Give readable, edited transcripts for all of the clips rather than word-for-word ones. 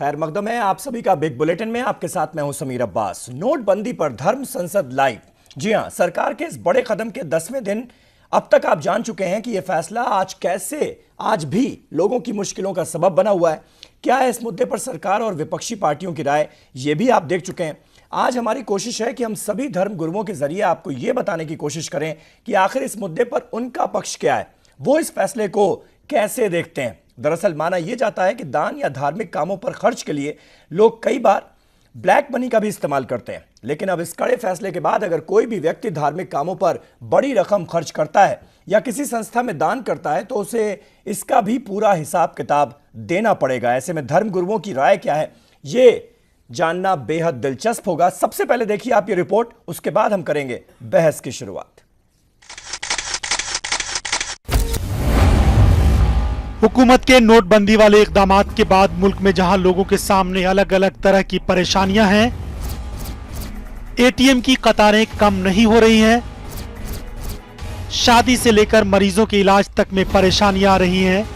खैर मकदम है आप सभी का बिग बुलेटिन में। आपके साथ मैं हूं समीर अब्बास। नोटबंदी पर धर्म संसद लाइव। जी हां, सरकार के इस बड़े कदम के 10वें दिन अब तक आप जान चुके हैं कि यह फैसला आज भी लोगों की मुश्किलों का सबब बना हुआ है। क्या है इस मुद्दे पर सरकार और विपक्षी पार्टियों की राय, यह भी आप देख चुके हैं। आज हमारी कोशिश है कि हम सभी धर्म गुरुओं के जरिए आपको यह बताने की कोशिश करें कि आखिर इस मुद्दे पर उनका पक्ष क्या है, वो इस फैसले को कैसे देखते हैं। दरअसल माना यह जाता है कि दान या धार्मिक कामों पर खर्च के लिए लोग कई बार ब्लैक मनी का भी इस्तेमाल करते हैं, लेकिन अब इस कड़े फैसले के बाद अगर कोई भी व्यक्ति धार्मिक कामों पर बड़ी रकम खर्च करता है या किसी संस्था में दान करता है तो उसे इसका भी पूरा हिसाब किताब देना पड़ेगा। ऐसे में धर्म गुरुओं की राय क्या है, ये जानना बेहद दिलचस्प होगा। सबसे पहले देखिए आप ये रिपोर्ट, उसके बाद हम करेंगे बहस की शुरुआत। हुकूमत के नोटबंदी वाले इकदामात के बाद मुल्क में जहां लोगों के सामने अलग अलग तरह की परेशानियां हैं, एटीएम की कतारें कम नहीं हो रही हैं, शादी से लेकर मरीजों के इलाज तक में परेशानियां आ रही हैं,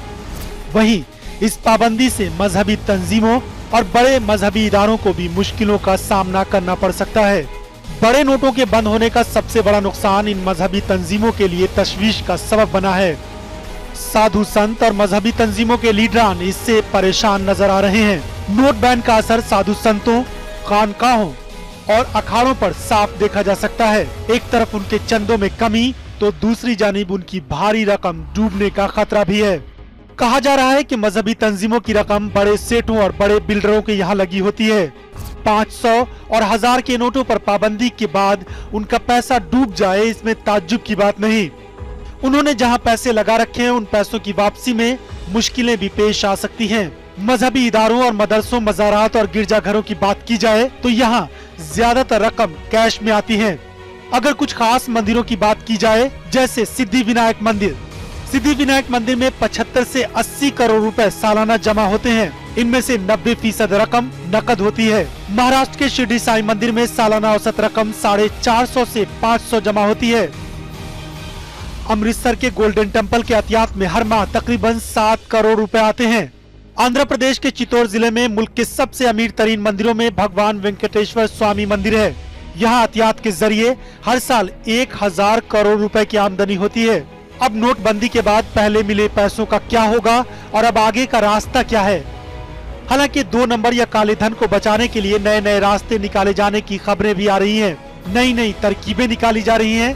वहीं इस पाबंदी से मजहबी तंजीमों और बड़े मजहबी इदारों को भी मुश्किलों का सामना करना पड़ सकता है। बड़े नोटों के बंद होने का सबसे बड़ा नुकसान इन मजहबी तंजीमों के लिए तशवीश का सबब बना है। साधु संत और मजहबी तंजीमों के लीडरान इससे परेशान नजर आ रहे हैं। नोट बैन का असर साधु संतों, खानकाहों और अखाड़ों पर साफ देखा जा सकता है। एक तरफ उनके चंदों में कमी तो दूसरी जानिब उनकी भारी रकम डूबने का खतरा भी है। कहा जा रहा है कि मजहबी तंजीमों की रकम बड़े सेठों और बड़े बिल्डरों के यहाँ लगी होती है। 500 और 1000 के नोटों पर पाबंदी के बाद उनका पैसा डूब जाए, इसमें ताज्जुब की बात नहीं। उन्होंने जहां पैसे लगा रखे हैं उन पैसों की वापसी में मुश्किलें भी पेश आ सकती हैं। मजहबी इदारों और मदरसों, मज़ारात और गिरजाघरों की बात की जाए तो यहाँ ज्यादातर रकम कैश में आती है। अगर कुछ खास मंदिरों की बात की जाए, जैसे सिद्धि विनायक मंदिर में 75 से 80 करोड़ रुपए सालाना जमा होते हैं। इनमें से 90% रकम नकद होती है। महाराष्ट्र के शिरडी साईं मंदिर में सालाना औसत रकम 450 से 500 जमा होती है। अमृतसर के गोल्डन टेम्पल के अतियात में हर माह तकरीबन 7 करोड़ रुपए आते हैं। आंध्र प्रदेश के चित्तौड़ जिले में मुल्क के सबसे अमीर तरीन मंदिरों में भगवान वेंकटेश्वर स्वामी मंदिर है। यहाँ अतियात के जरिए हर साल 1000 करोड़ रुपए की आमदनी होती है। अब नोटबंदी के बाद पहले मिले पैसों का क्या होगा और अब आगे का रास्ता क्या है? हालांकि 2 नंबर या काले धन को बचाने के लिए नए नए रास्ते निकाले जाने की खबरें भी आ रही हैं। नई नई तरकीबें निकाली जा रही हैं।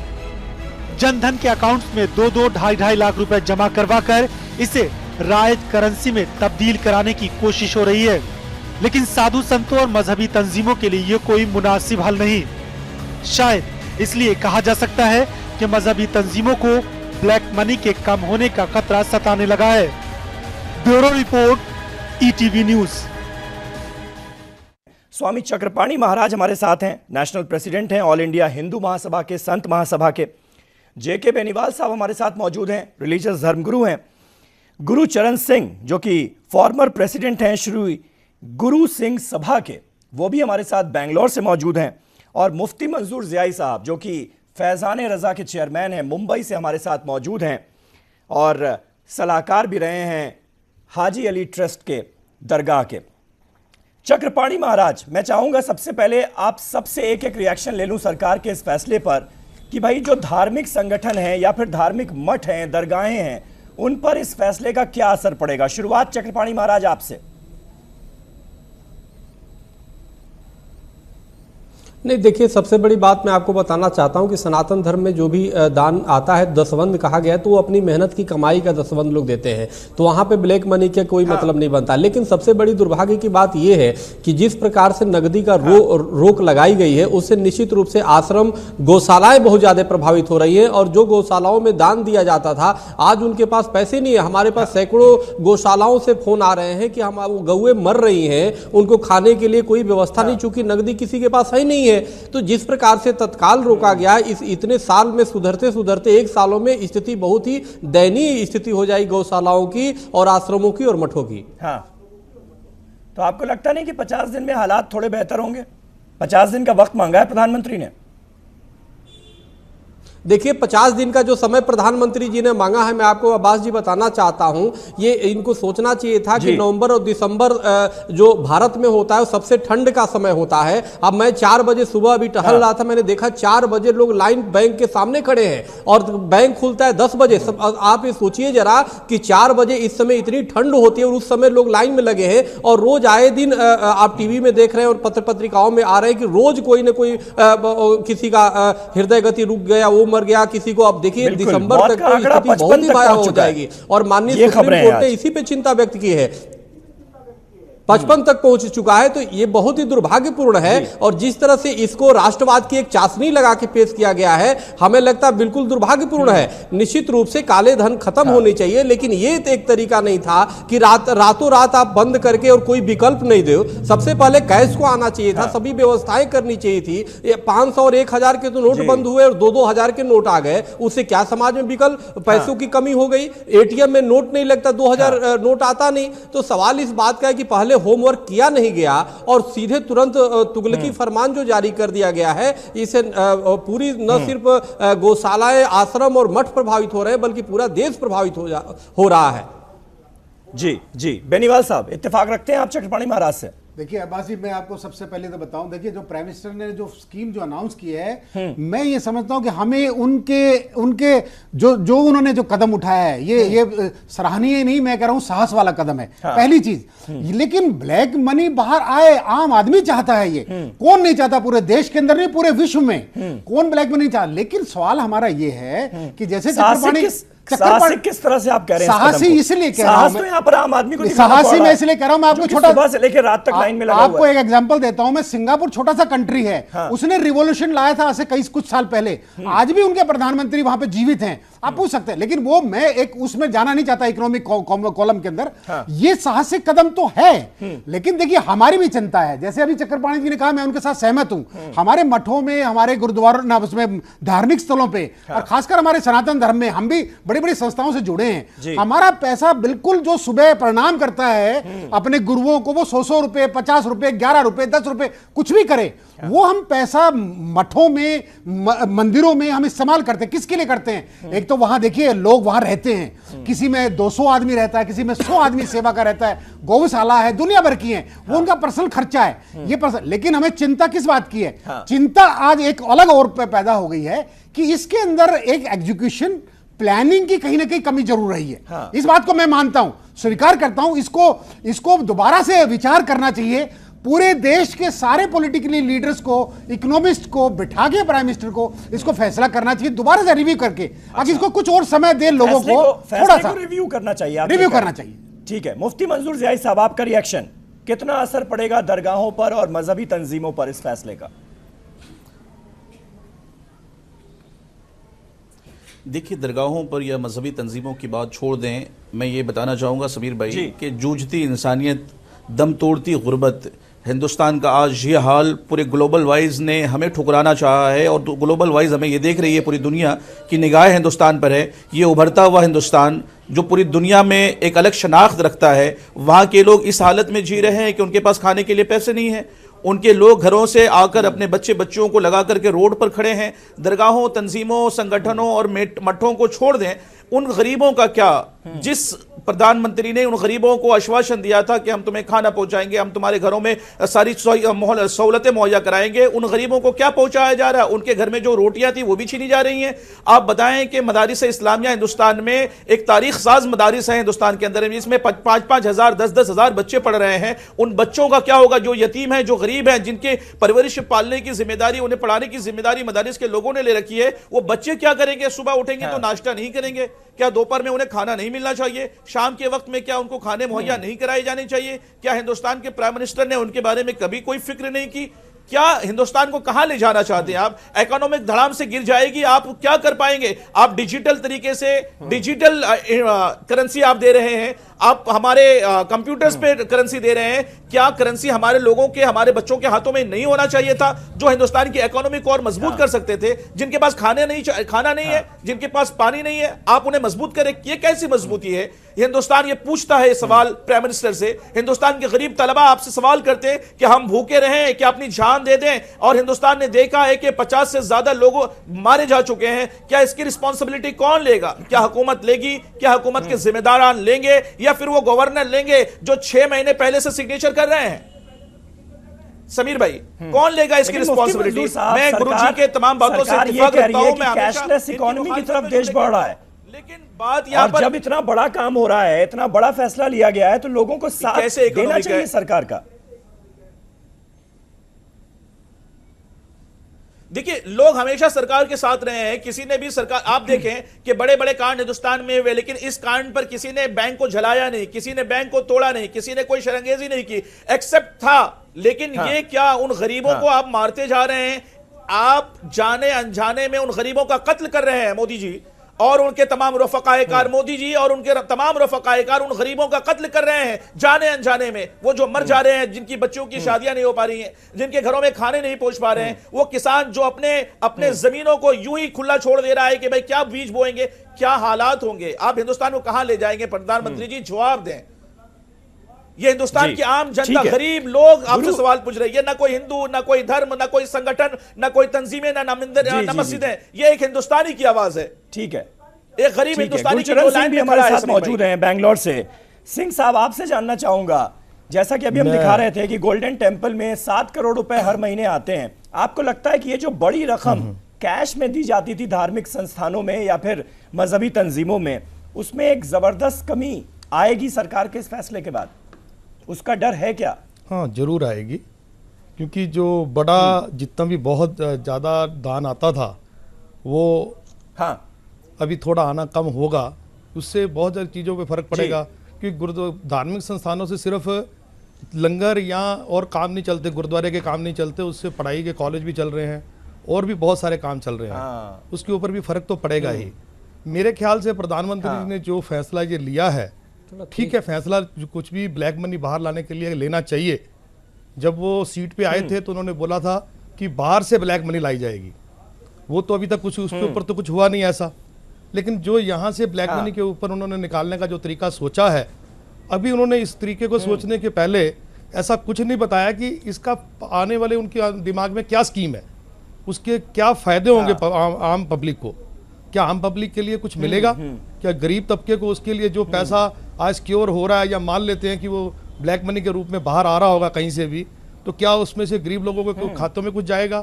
जनधन के अकाउंट्स में 2-2, 2.5 लाख रुपए जमा करवाकर इसे राइज करेंसी में तब्दील कराने की कोशिश हो रही है। लेकिन साधु संतों और मजहबी तंजीमों के लिए ये कोई मुनासिब हल नहीं। शायद इसलिए कहा जा सकता है कि मजहबी तंजीमों को ब्लैक मनी के कम होने का खतरा सताने लगा है। Bureau report, ETV news. Swami Chakrapani Maharaj हमारे साथ हैं, नेशनल प्रेसिडेंट हैं ऑल इंडिया हिंदू महासभा के, संत महासभा के। जेके बेनीवाल साहब हमारे साथ मौजूद हैं, रिलीजियस धर्मगुरु हैं। गुरु चरण सिंह जो कि फॉर्मर प्रेसिडेंट हैं श्री गुरु सिंह सभा के, वो भी हमारे साथ बेंगलोर से मौजूद हैं। और मुफ्ती मंजूर ज़ियाई साहब जो कि फैज़ान रज़ा के चेयरमैन हैं, मुंबई से हमारे साथ मौजूद हैं और सलाहकार भी रहे हैं हाजी अली ट्रस्ट के दरगाह के। चक्रपाणी महाराज, मैं चाहूँगा सबसे पहले आप सबसे एक रिएक्शन ले लूँ सरकार के इस फैसले पर कि भाई जो धार्मिक संगठन हैं या फिर धार्मिक मठ हैं, दरगाहें हैं, उन पर इस फैसले का क्या असर पड़ेगा। शुरुआत चक्रपाणी महाराज आपसे। नहीं, देखिए, सबसे बड़ी बात मैं आपको बताना चाहता हूं कि सनातन धर्म में जो भी दान आता है, दसवंध कहा गया है, तो वो अपनी मेहनत की कमाई का दसवंध लोग देते हैं, तो वहां पे ब्लैक मनी का कोई मतलब नहीं बनता। लेकिन सबसे बड़ी दुर्भाग्य की बात यह है कि जिस प्रकार से नकदी का रोक लगाई गई है, उससे निश्चित रूप से आश्रम, गौशालाएं बहुत ज्यादा प्रभावित हो रही है। और जो गौशालाओं में दान दिया जाता था, आज उनके पास पैसे नहीं है। हमारे पास सैकड़ों गौशालाओं से फोन आ रहे हैं कि हम गौएं मर रही हैं, उनको खाने के लिए कोई व्यवस्था नहीं, चूंकि नकदी किसी के पास है नहीं है। तो जिस प्रकार से तत्काल रोका गया, इस इतने साल में सुधरते सुधरते 1 सालों में स्थिति बहुत ही दयनीय स्थिति हो जाएगी गौशालाओं की और आश्रमों की और मठों की। हाँ, तो आपको लगता नहीं कि 50 दिन में हालात थोड़े बेहतर होंगे? 50 दिन का वक्त मांगा है प्रधानमंत्री ने। देखिए 50 दिन का जो समय प्रधानमंत्री जी ने मांगा है, मैं आपको अब्बास जी बताना चाहता हूं, ये इनको सोचना चाहिए था कि नवंबर और दिसंबर जो भारत में होता है वो सबसे ठंड का समय होता है। अब मैं 4 बजे सुबह अभी टहल रहा था, मैंने देखा 4 बजे लोग लाइन बैंक के सामने खड़े हैं और बैंक खुलता है 10 बजे। आप ये सोचिए जरा कि 4 बजे इस समय इतनी ठंड होती है और उस समय लोग लाइन में लगे हैं। और रोज आए दिन आप टीवी में देख रहे हैं और पत्र पत्रिकाओं में आ रहे हैं कि रोज कोई ना कोई किसी का हृदय गति रुक गया, वो मर गया, किसी को। अब देखिए दिसंबर तक तो स्थिति बहुत ही भयावह हो जाएगी और माननीय सुप्रीम कोर्ट ने इसी पे चिंता व्यक्त की है। 55 तक पहुंच चुका है, तो ये बहुत ही दुर्भाग्यपूर्ण है। और जिस तरह से इसको राष्ट्रवाद की एक चाशनी लगा के पेश किया गया है, हमें लगता है बिल्कुल दुर्भाग्यपूर्ण है। निश्चित रूप से काले धन खत्म होनी चाहिए, लेकिन ये एक तरीका नहीं था कि रातों रात आप बंद करके और कोई विकल्प नहीं दो। सबसे पहले कैश को आना चाहिए था, सभी व्यवस्थाएं करनी चाहिए थी। 500 और 1000 के तो नोट बंद हुए और 2-2 हजार के नोट आ गए। उससे क्या समाज में विकल्प, पैसों की कमी हो गई। एटीएम में नोट नहीं लगता, 2000 नोट आता नहीं। तो सवाल इस बात का है कि पहले होमवर्क किया नहीं गया और सीधे तुरंत तुगलकी फरमान जो जारी कर दिया गया है, इसे पूरी न सिर्फ गौशालाएं, आश्रम और मठ प्रभावित हो रहे हैं, बल्कि पूरा देश प्रभावित हो रहा है। जी बेनीवाल साहब, इत्तेफाक रखते हैं आप चक्रपाणी महाराज से? देखिए अब्बास जी, मैं आपको सबसे पहले तो बताऊं, देखिए जो प्राइम मिनिस्टर ने जो स्कीम जो अनाउंस की है, मैं ये समझता हूं कि हमें उनके जो उन्होंने जो कदम उठाया है, ये सराहनीय नहीं, मैं कह रहा हूं साहस वाला कदम है। पहली चीज, लेकिन ब्लैक मनी बाहर आए, आम आदमी चाहता है। ये कौन नहीं चाहता? पूरे देश के अंदर नहीं, पूरे विश्व में कौन ब्लैक मनी चाहता? लेकिन सवाल हमारा ये है कि जैसे साहसिक किस तरह से आप कह रहे हैं? साहसी इसलिए कह रहा हूं मैं, यहाँ पर आम आदमी को साहसी मैं इसलिए कह रहा हूं, मैं आपको छोटा सुबह से लेकर रात तक लाइन में लगा आपको एक एग्जांपल देता हूं मैं। सिंगापुर छोटा सा कंट्री है, उसने रिवॉल्यूशन लाया था ऐसे कुछ साल पहले। आज भी उनके प्रधानमंत्री वहां पे जीवित हैं, आप पूछ सकते हैं। लेकिन वो, मैं एक उसमें जाना नहीं चाहता इकोनॉमिक कॉलम के अंदर। ये साहसिक कदम तो है, लेकिन देखिए हमारी भी चिंता है। जैसे अभी चक्रपाणी जी ने कहा, मैं उनके साथ सहमत हूं। हमारे मठों में, हमारे गुरुद्वारों ना, उसमें धार्मिक स्थलों पे, और खासकर हमारे सनातन धर्म में, हम भी बड़ी बड़ी संस्थाओं से जुड़े हैं। हमारा पैसा बिल्कुल जो सुबह प्रणाम करता है अपने गुरुओं को, वो 100 रुपए, 50 रुपए, 11 रुपए, 10 रुपए, कुछ भी करे, वो हम पैसा मठों में, मंदिरों में हम इस्तेमाल करते हैं। किसके लिए करते हैं? एक तो वहां देखिए लोग वहां रहते हैं, किसी में 200 आदमी रहता है, किसी में 100 आदमी सेवा का रहता है, गौशाला है, दुनिया भर की है, वो उनका पर्सनल खर्चा है। ये पर्सनल, लेकिन हमें चिंता किस बात की है? चिंता आज एक अलग और पैदा हो गई है कि इसके अंदर एक एग्जीक्यूशन प्लानिंग की कहीं ना कहीं कमी जरूर रही है। इस बात को मैं मानता हूं, स्वीकार करता हूं। इसको दोबारा से विचार करना चाहिए। पूरे देश के सारे पॉलिटिकली लीडर्स को, इकोनॉमिस्ट को बिठा के प्राइम मिनिस्टर को इसको फैसला करना चाहिए, दोबारा से रिव्यू करके। अब इसको कुछ और समय दे, लोगों को थोड़ा सा रिव्यू करना चाहिए, रिव्यू करना चाहिए। ठीक है, मुफ्ती मंजूर ज़ियाई साहब, आपका रिएक्शन, कितना असर पड़ेगा दरगाहों पर और मजहबी तंजीमों पर इस फैसले का? देखिए, दरगाहों पर या मजहबी तंजीमों की बात छोड़ दें, मैं ये बताना चाहूँगा समीर भाई कि जूझती इंसानियत, दम तोड़ती गुर्बत, हिंदुस्तान का आज ये हाल पूरे ग्लोबल वाइज ने हमें ठुकराना चाहा है और ग्लोबल वाइज हमें ये देख रही है, पूरी दुनिया की निगाह हिंदुस्तान पर है। ये उभरता हुआ हिंदुस्तान जो पूरी दुनिया में एक अलग शनाख्त रखता है, वहाँ के लोग इस हालत में जी रहे हैं कि उनके पास खाने के लिए पैसे नहीं हैं। उनके लोग घरों से आकर अपने बच्चों को लगा करके रोड पर खड़े हैं। दरगाहों, तंजीमों, संगठनों और मठों को छोड़ दें, उन गरीबों का क्या, जिस प्रधानमंत्री ने उन गरीबों को आश्वासन दिया था कि हम तुम्हें खाना पहुंचाएंगे, हम तुम्हारे घरों में सारी सहूलतें मुहैया कराएंगे, उन गरीबों को क्या पहुंचाया जा रहा है? उनके घर में जो रोटियां थी वो भी छीनी जा रही हैं। आप बताएं कि मदारिस इस्लामिया हिंदुस्तान में एक तारीख साज मदारिस है हिंदुस्तान के अंदर, इसमें 5-5 हजार, 10-10 हजार बच्चे पढ़ रहे हैं। उन बच्चों का क्या होगा जो यतीम है, जो गरीब है, जिनके परवरिश पालने की जिम्मेदारी, उन्हें पढ़ाने की जिम्मेदारी मदारिस के लोगों ने ले रखी है? वो बच्चे क्या करेंगे? सुबह उठेंगे तो नाश्ता नहीं करेंगे क्या? दोपहर में उन्हें खाना नहीं मिलना चाहिए? शाम के वक्त में क्या उनको खाने मुहैया नहीं कराए जाने चाहिए? क्या हिंदुस्तान के प्राइम मिनिस्टर ने उनके बारे में कभी कोई फिक्र नहीं की? क्या हिंदुस्तान को कहां ले जाना चाहते हैं आप? इकोनॉमिक धड़ाम से गिर जाएगी, आप क्या कर पाएंगे? आप डिजिटल तरीके से डिजिटल करेंसी आप दे रहे हैं, आप हमारे कंप्यूटर्स पे करेंसी दे रहे हैं। क्या करेंसी हमारे लोगों के, हमारे बच्चों के हाथों में नहीं होना चाहिए था, जो हिंदुस्तान की इकोनॉमी को और मजबूत कर सकते थे? जिनके पास खाना नहीं है, जिनके पास पानी नहीं है, आप उन्हें मजबूत करें। ये कैसी मजबूती है? हिंदुस्तान ये पूछता है सवाल प्राइम मिनिस्टर से। हिंदुस्तान के गरीब तलबा आपसे सवाल करते हैं कि हम भूखे रहें, कि अपनी जान दे दें, और हिंदुस्तान ने देखा है कि 50 से ज्यादा लोग मारे जा चुके हैं। क्या इसकी रिस्पॉन्सिबिलिटी कौन लेगा? क्या हुकूमत लेगी? क्या हुकूमत के जिम्मेदार लेंगे, या फिर वो गवर्नर लेंगे जो 6 महीने पहले से सिग्नेचर कर रहे हैं? समीर भाई, कौन लेगा इसकी रिस्पॉन्सिबिलिटी? मैं गुरुजी के तमाम बातों से इत्तेफाक रखता हूं। मैं कैशलेस इकोनॉमी की तरफ देश बढ़ रहा है, लेकिन बात यहां पर जब इतना बड़ा काम हो रहा है, इतना बड़ा फैसला लिया गया है, तो लोगों को साथ देना चाहिए सरकार का। देखिए, लोग हमेशा सरकार के साथ रहे हैं। किसी ने भी सरकार, आप देखें कि बड़े बड़े कांड हिंदुस्तान में हुए, लेकिन इस कांड पर किसी ने बैंक को जलाया नहीं, किसी ने बैंक को तोड़ा नहीं, किसी ने कोई शरंगेजी नहीं की, एक्सेप्ट था। लेकिन ये क्या उन गरीबों को आप मारते जा रहे हैं? आप जाने अनजाने में उन गरीबों का कत्ल कर रहे हैं मोदी जी और उनके तमाम रफकाएकार। मोदी जी और उनके तमाम रफकाएकार उन गरीबों का कत्ल कर रहे हैं जाने अनजाने में। वो जो मर जा रहे हैं, जिनकी बच्चों की शादियां नहीं हो पा रही हैं, जिनके घरों में खाने नहीं पहुंच पा रहे हैं, वो किसान जो अपने जमीनों को यूं ही खुला छोड़ दे रहा है कि भाई क्या बीज बोएंगे, क्या हालात होंगे, आप हिंदुस्तान को कहां ले जाएंगे? प्रधानमंत्री जी जवाब दें। ये हिंदुस्तान की आम जनता, गरीब लोग आपसे सवाल पूछ रहे हैं। ना कोई हिंदू, ना कोई धर्म, ना कोई संगठन, ना कोई तंजीमें, ना मस्जिदें। ये एक हिंदुस्तानी की आवाज है। ठीक है, एक गरीब हिंदुस्तानी की गुरचरण सिंह भी हमारे साथ मौजूद हैं बेंगलोर से। सिंह साहब, आपसे जानना चाहूंगा, जैसा कि अभी हम दिखा रहे थे कि गोल्डन टेम्पल में 7 करोड़ रुपए हर महीने आते हैं, आपको लगता है कि ये जो बड़ी रकम कैश में दी जाती थी धार्मिक संस्थानों में या फिर मजहबी तंजीमों में, उसमें एक जबरदस्त कमी आएगी सरकार के इस फैसले के बाद? उसका डर है क्या? हाँ, जरूर आएगी, क्योंकि जो बड़ा जितना भी बहुत ज़्यादा दान आता था वो हाँ अभी थोड़ा आना कम होगा। उससे बहुत सारी चीज़ों पे फर्क पड़ेगा, क्योंकि धार्मिक संस्थानों से सिर्फ लंगर या और काम नहीं चलते, गुरुद्वारे के काम नहीं चलते, उससे पढ़ाई के कॉलेज भी चल रहे हैं और भी बहुत सारे काम चल रहे हैं। उसके ऊपर भी फर्क तो पड़ेगा ही। मेरे ख्याल से प्रधानमंत्री ने जो फैसला ये लिया है, ठीक है, फैसला कुछ भी ब्लैक मनी बाहर लाने के लिए लेना चाहिए। जब वो सीट पे आए थे तो उन्होंने बोला था कि बाहर से ब्लैक मनी लाई जाएगी, वो तो अभी तक कुछ उसके ऊपर तो कुछ हुआ नहीं ऐसा। लेकिन जो यहाँ से ब्लैक मनी के ऊपर उन्होंने निकालने का जो तरीका सोचा है, अभी उन्होंने इस तरीके को सोचने के पहले ऐसा कुछ नहीं बताया कि इसका आने वाले उनके दिमाग में क्या स्कीम है, उसके क्या फायदे होंगे आम पब्लिक को। क्या आम पब्लिक के लिए कुछ मिलेगा? क्या गरीब तबके को उसके लिए जो पैसा आज सिक्योर हो रहा है, या मान लेते हैं कि वो ब्लैक मनी के रूप में बाहर आ रहा होगा कहीं से भी, तो क्या उसमें से गरीब लोगों के खातों में कुछ जाएगा?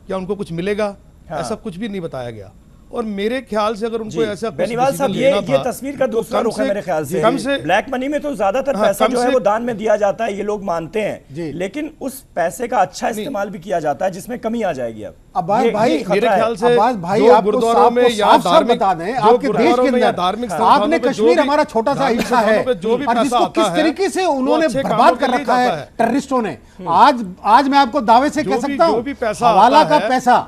क्या उनको कुछ मिलेगा? ऐसा कुछ भी नहीं बताया गया। और मेरे ख्याल से अगर उनको ऐसा बेनीवाल साहब, ये तस्वीर का दूसरा रुख है मेरे ख्याल से। कम से ब्लैक मनी में तो ज्यादातर पैसा जो है वो दान में दिया जाता है, ये लोग मानते हैं, लेकिन उस पैसे का अच्छा इस्तेमाल भी किया जाता है, जिसमें कमी आ जाएगी। अब भाई मेरे ख्याल से भाई गुरुद्वारों में या धार्मिक बता दें, आपके देश के अंदर आपने कश्मीर हमारा छोटा सा हिस्सा है और जिसको किस तरीके से उन्होंने बर्बाद कर रखा है टेररिस्टों ने। आज मैं आपको दावे से कह सकता हूँ, हवाला का पैसा,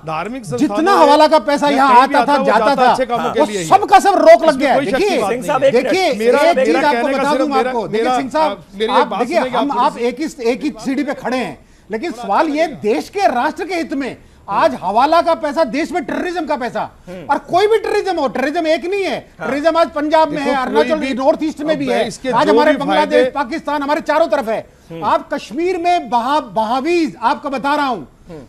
जितना हवाला का पैसा यहाँ आता था जाता था, वो सब का सब रोक लग गया है। देखिए एक चीज आपको बता दूं आपको, देखिए सिंह साहब, आप देखिए आप एक ही सीढ़ी पे खड़े हैं, लेकिन सवाल ये देश के राष्ट्र के हित में आज हवाला का पैसा, देश में टेररिज्म का पैसा, और कोई भी टेररिज्म हो, टेररिज्म एक नहीं है, टेररिज्म आज पंजाब में है, अरुणाचल नॉर्थ ईस्ट में भी है, आज हमारे बांग्लादेश, पाकिस्तान, हमारे चारों तरफ है। आप कश्मीर में बहावीज, आपको बता रहा हूं,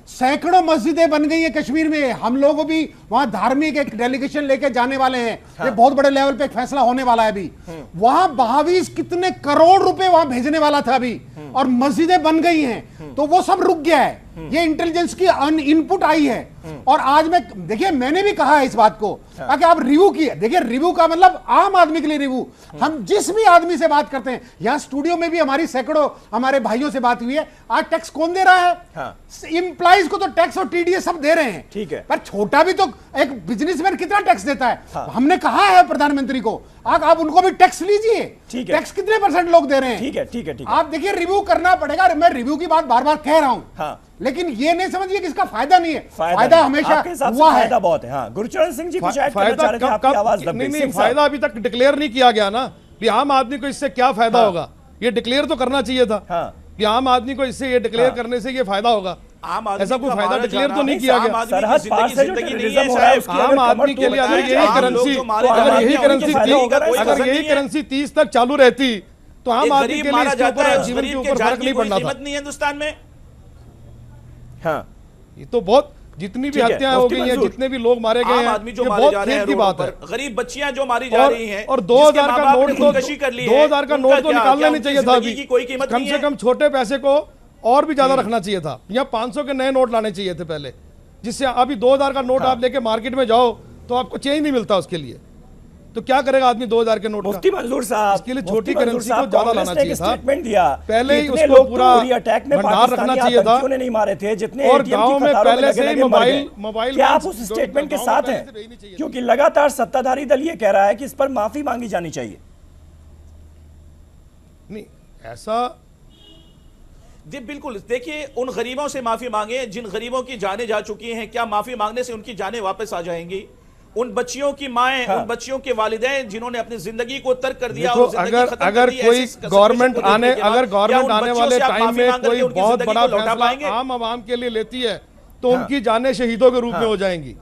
सैकड़ों मस्जिदें बन गई है कश्मीर में। हम लोग भी वहां धार्मिक एक डेलीगेशन लेके जाने वाले हैं, ये बहुत बड़े लेवल पे एक फैसला होने वाला है अभी। वहां बहावीज कितने करोड़ रुपए वहां भेजने वाला था अभी, और मस्जिदें बन गई हैं, तो वो सब रुक गया है। ये इंटेलिजेंस की इनपुट आई है। और आज मैं, देखिए मैंने भी कहा है इस बात को, ताकि आप रिव्यू किए, देखिए रिव्यू का मतलब आम आदमी के लिए रिव्यू, हम जिस भी आदमी से बात करते हैं, यहां स्टूडियो में भी हमारी सैकड़ों हमारे भाइयों से बात हुई है, आज टैक्स कौन दे रहा है? एम्प्लॉइज को तो टैक्स और टीडीएस सब दे रहे हैं, ठीक है, पर छोटा भी तो एक बिजनेसमैन कितना टैक्स देता है? हमने कहा है प्रधानमंत्री को, आप उनको भी टैक्स लीजिए, टैक्स कितने % लोग दे रहे हैं? ठीक है, ठीक है, ठीक है। आप देखिए रिव्यू करना पड़ेगा। मैं रिव्यू की बात बार बार कह रहा हूं, लेकिन ये नहीं समझिए कि इसका फायदा नहीं है। फायदा हमेशा हुआ है, फायदा बहुत है। गुरचरण सिंह जी कुछ ऐड करना चाह रहे थे, आपकी आवाज दब गई। नहीं, फायदा अभी तक डिक्लेयर नहीं किया गया ना, कि आम आदमी को इससे क्या फायदा होगा, ये डिक्लेयर तो करना चाहिए था कि आम आदमी को इससे ये डिक्लेयर करने से ये फायदा होगा। आम आदमी ऐसा कोई को फायदा हमारा डिक्लेयर तो जाना नहीं किया गया। सरहद पार से जो जिंदगी नहीं टर्रोरिज्म है हो रहा है, साहब। उसकी आम अगर आदमी कमर के लिए तोड़ अगर जाए, यही आम लोग करेंसी जो मारे अगर जा रहे यही हैं, करेंसी उनके फायदा होगा ना, इसका अगर असर यही नहीं है। करेंसी 30 तक चालू रहती तो आम एक आदमी गरीब के लिए मारा इसके जाता ऊपर है, जीवन के गरीब के ऊपर जान फर्क की नहीं कोई पड़ना था। कीमत नहीं है हिंदुस्तान में। हाँ, ये तो बहुत जितनी भी ठीक है, हत्याएं हो मुफ्ती गई हैं, मंजूर। जितने भी लोग मारे गए आम हैं, आदमी जो ये मारे बहुत जा रहे हैं खेद की रोडों बात है। पर, गरीब बच्चियां जो मारी जा रही हैं, और जिसके 2000 माँ का बाप ने नोट तो खुदकुशी कर ली है, 2000 का उनका नोट तो क्या? निकालना क्या नहीं उनकी चाहिए था। जिंदगी अभी की कोई कीमत कम नहीं से है? कम छोटे पैसे को और भी ज्यादा रखना चाहिए था, या 500 के नए नोट लाने चाहिए थे पहले, जिससे अभी 2000 का नोट आप लेके मार्केट में जाओ तो आपको चेंज नहीं मिलता उसके लिए। तो क्या करेगा आदमी 2000 के नोट मुफ्ती मंजूर साहब, इसके लिए मुफ्ती छोटी मंजूर करेंसी साहब, को ज्यादा कांग्रेस लाना ने एक चाहिए था। स्टेटमेंट दिया पहले ही कि इतने उसको लोग तो पूरा उरी अटैक में भंडार रखना पाकिस्तानी चाहिए था। आतंकियों ने नहीं मारे थे, जितने और ATM गांव की में कतारों में पहले से लगे ही लगे मर गए। मोबाइल क्या आप बैंक्स उस स्टेटमेंट के गांव में साथ पहले हैं? से रहनी चाहिए। क्योंकि लगातार सत्ताधारी दल ये कह रहा है कि इस पर माफी मांगी जानी चाहिए। नहीं ऐसा जी बिल्कुल, देखिए उन गरीबों से माफी मांगे जिन गरीबों की जानें जा चुकी हैं। क्या माफी मांगने से उनकी जानें वापस आ जाएंगी? उन बच्चियों की माएं, उन बच्चियों के वालिदैन जिन्होंने अपनी जिंदगी को तर्क कर दिया देखो, और जिंदगी खत्म कर अगर दी, कोई ऐसी गवर्नमेंट सिचुएशन को आने देखने के बाद, अगर क्या गवर्नमेंट उन आने बच्चियों वाले से आप टाइम माफी में मांग करके कोई उनकी बहुत जिंदगी बड़ा को लौटा फैसला पाएंगे? आम आवाम के लिए लेती है तो उनकी जानें शहीदों के रूप में हो जाएंगी।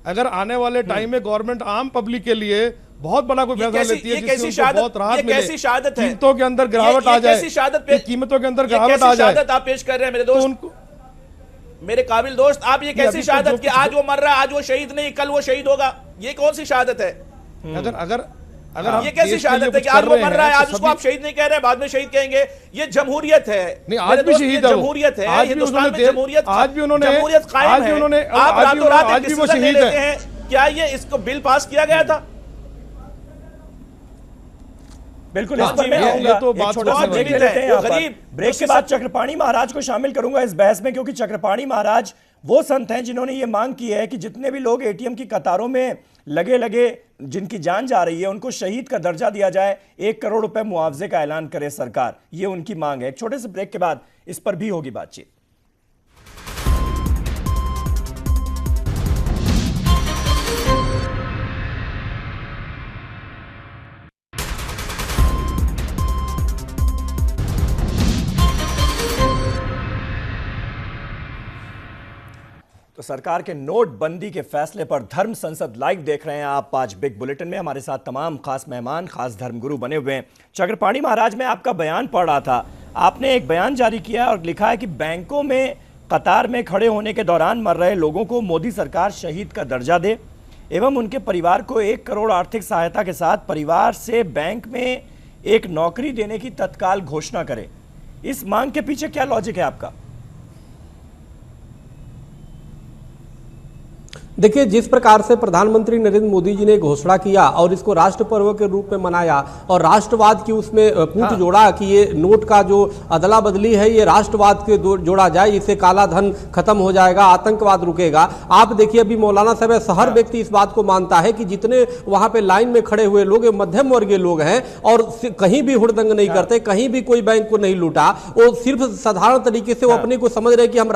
अगर आने वाले टाइम में गवर्नमेंट आम पब्लिक के लिए बहुत बड़ा कोई फैसला लेती है जिससे उनको बहुत राहत मिले, कैसी शहादत है? कीमतों के अंदर गिरावट आ जाए, कैसी शहादत कि कीमतों के अंदर गिरावट आ जाए, शहादत आप पेश कर रहे हैं मेरे तो दोस्त, उनको मेरे काबिल दोस्त, आप ये कैसी अभी तो शहादत जो कि आज वो मर रहा है, आज वो शहीद नहीं, कल वो शहीद होगा, ये कौन सी शहादत है? अगर अगर अगर हम ये कैसी देश के लिए शहादत है कुछ कि आज कर वो रहे मर रहा है, हैं आज तो उसको आप सभी- शहीद नहीं कह रहे हैं, बाद में शहीद कहेंगे? ये जमहूरियत है। नहीं, आज मेरे भी दोस्त, ये शहीद है वो। जमहूरियत है, आज भी हिंदुस्तान उन्होंने में जमहूरियत, आज भी उन्होंने- जमहूरियत कायम आज भी है। उन्होंने- आप आज भी रातों रात आज भी वो डिसीजन ले शहीद लेते है। हैं। क्या ये इसको बिल पास किया गया था? बिल्कुल, इस हाँ पर जी, मैं ये आऊंगा। तो एक बात छोटा सा बहुत ब्रेक ले जीवित है, लेते हैं वो यहाँ पर। गरीब, ब्रेक के बाद चक्रपाणी महाराज को शामिल करूंगा इस बहस में, क्योंकि चक्रपाणी महाराज वो संत हैं जिन्होंने ये मांग की है कि जितने भी लोग एटीएम की कतारों में लगे लगे जिनकी जान जा रही है, उनको शहीद का दर्जा दिया जाए, 1 करोड़ रुपए मुआवजे का ऐलान करे सरकार। ये उनकी मांग है। एक छोटे से ब्रेक के बाद इस पर भी होगी बातचीत। तो सरकार के नोटबंदी के फैसले पर धर्म संसद लाइव देख रहे हैं आप। आज बिग बुलेटिन में हमारे साथ तमाम खास मेहमान, खास धर्मगुरु बने हुए हैं। चक्रपाणी महाराज, मैं आपका बयान पढ़ रहा था, आपने एक बयान जारी किया और लिखा है कि बैंकों में कतार में खड़े होने के दौरान मर रहे लोगों को मोदी सरकार शहीद का दर्जा दे एवं उनके परिवार को 1 करोड़ आर्थिक सहायता के साथ परिवार से बैंक में एक नौकरी देने की तत्काल घोषणा करे। इस मांग के पीछे क्या लॉजिक है आपका? देखिए, जिस प्रकार से प्रधानमंत्री नरेंद्र मोदी जी ने घोषणा किया और इसको राष्ट्र पर्व के रूप में मनाया और राष्ट्रवाद की उसमें पूंछ जोड़ा कि ये नोट का जो अदला बदली है ये राष्ट्रवाद के जोड़ा जाए, इससे काला धन खत्म हो जाएगा, आतंकवाद रुकेगा। आप देखिए, अभी मौलाना साहब, हर व्यक्ति इस बात को मानता है कि जितने वहां पे लाइन में खड़े हुए लोग मध्यम वर्गीय लोग हैं और कहीं भी हुड़दंग नहीं करते, कहीं भी कोई बैंक को नहीं लूटा, वो सिर्फ साधारण तरीके से वो अपने को समझ रहे हैं कि हम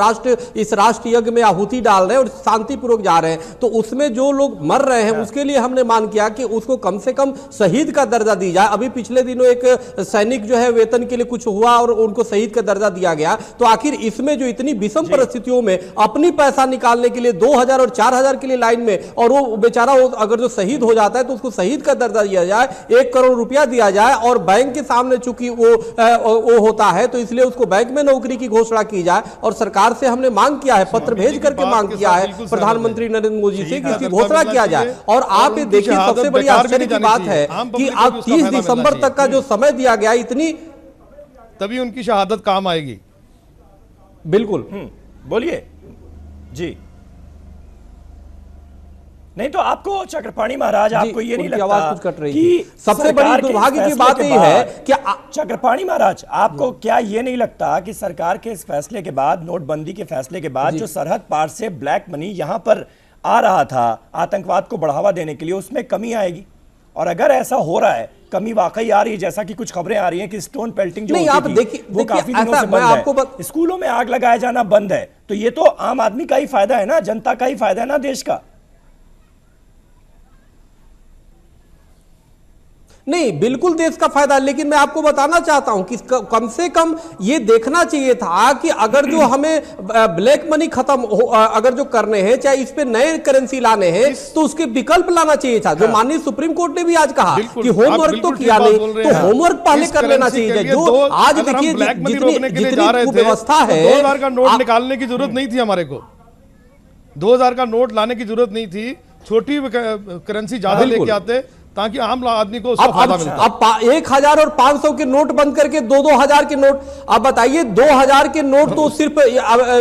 इस राष्ट्र यज्ञ में आहुति डाल रहे हैं और शांतिपूर्वक जा रहे हैं। तो उसमें जो लोग मर रहे हैं उसके लिए हमने मांग किया कि उसको कम से कम शहीद का दर्जा दी जाए। अभी पिछले दिनों एक सैनिक जो है वेतन के लिए कुछ हुआ और उनको शहीद का दर्जा दिया गया। तो आखिर इसमें जो इतनी विषम परिस्थितियों में अपनी पैसा निकालने के लिए 2000 और 4000 के लिए लाइन में, और वो बेचारा अगर जो शहीद हो जाता है तो उसको शहीद का दर्जा दिया जाए, 1 करोड़ रुपया दिया जाए और बैंक के सामने चूंकि वो होता है तो इसलिए उसको बैंक में नौकरी की घोषणा की जाए। और सरकार से हमने मांग किया है, पत्र भेज करके मांग किया है प्रधानमंत्री नरेंद्र मोदी से कि इसकी घोषणा किया जाए। और आप ये देखिए, सबसे बड़ी आश्चर्य की बात है कि आप 30 दिसंबर तक का जो समय दिया गया, इतनी तभी उनकी शहादत काम आएगी। बिल्कुल। बोलिए जी। नहीं तो आपको चक्रपाणी महाराज, आपको ये नहीं लगता आवाज कुछ कट रही कि सबसे बड़ी दुर्भाग्य की बात यह है कि चक्रपाणी महाराज, आपको क्या ये नहीं लगता कि सरकार के इस फैसले के बाद, नोटबंदी के फैसले के बाद, जो सरहद पार से ब्लैक मनी यहां पर आ रहा था आतंकवाद को बढ़ावा देने के लिए, उसमें कमी आएगी? और अगर ऐसा हो रहा है, कमी वाकई आ रही है, जैसा कि कुछ खबरें आ रही हैं कि स्टोन पेल्टिंग जो आप होती थी वो काफी दिनों से बंद है, स्कूलों में आग लगाया जाना बंद है, तो ये तो आम आदमी का ही फायदा है ना, जनता का ही फायदा है ना, देश का। नहीं, बिल्कुल देश का फायदा, लेकिन मैं आपको बताना चाहता हूं कि कम से कम ये देखना चाहिए था कि अगर जो हमें ब्लैक मनी अगर जो करने हैं, चाहे इस पे नए करेंसी लाने हैं, तो उसके विकल्प लाना चाहिए था। जो माननीय सुप्रीम कोर्ट ने भी आज कहा कि होमवर्क तो किया नहीं, तो होमवर्क पहले कर लेना चाहिए। जो आज देखिए जितनी व्यवस्था है, 2000 का नोट निकालने की जरूरत नहीं थी हमारे को, 2000 का नोट लाने की जरूरत नहीं थी, छोटी करेंसी ज्यादा लेके आते ताकि आम आदमी को उसका फायदा मिलता। अब 1000 और 500 के नोट बंद करके 2-2000 के नोट, अब बताइए 2000 के नोट तो सिर्फ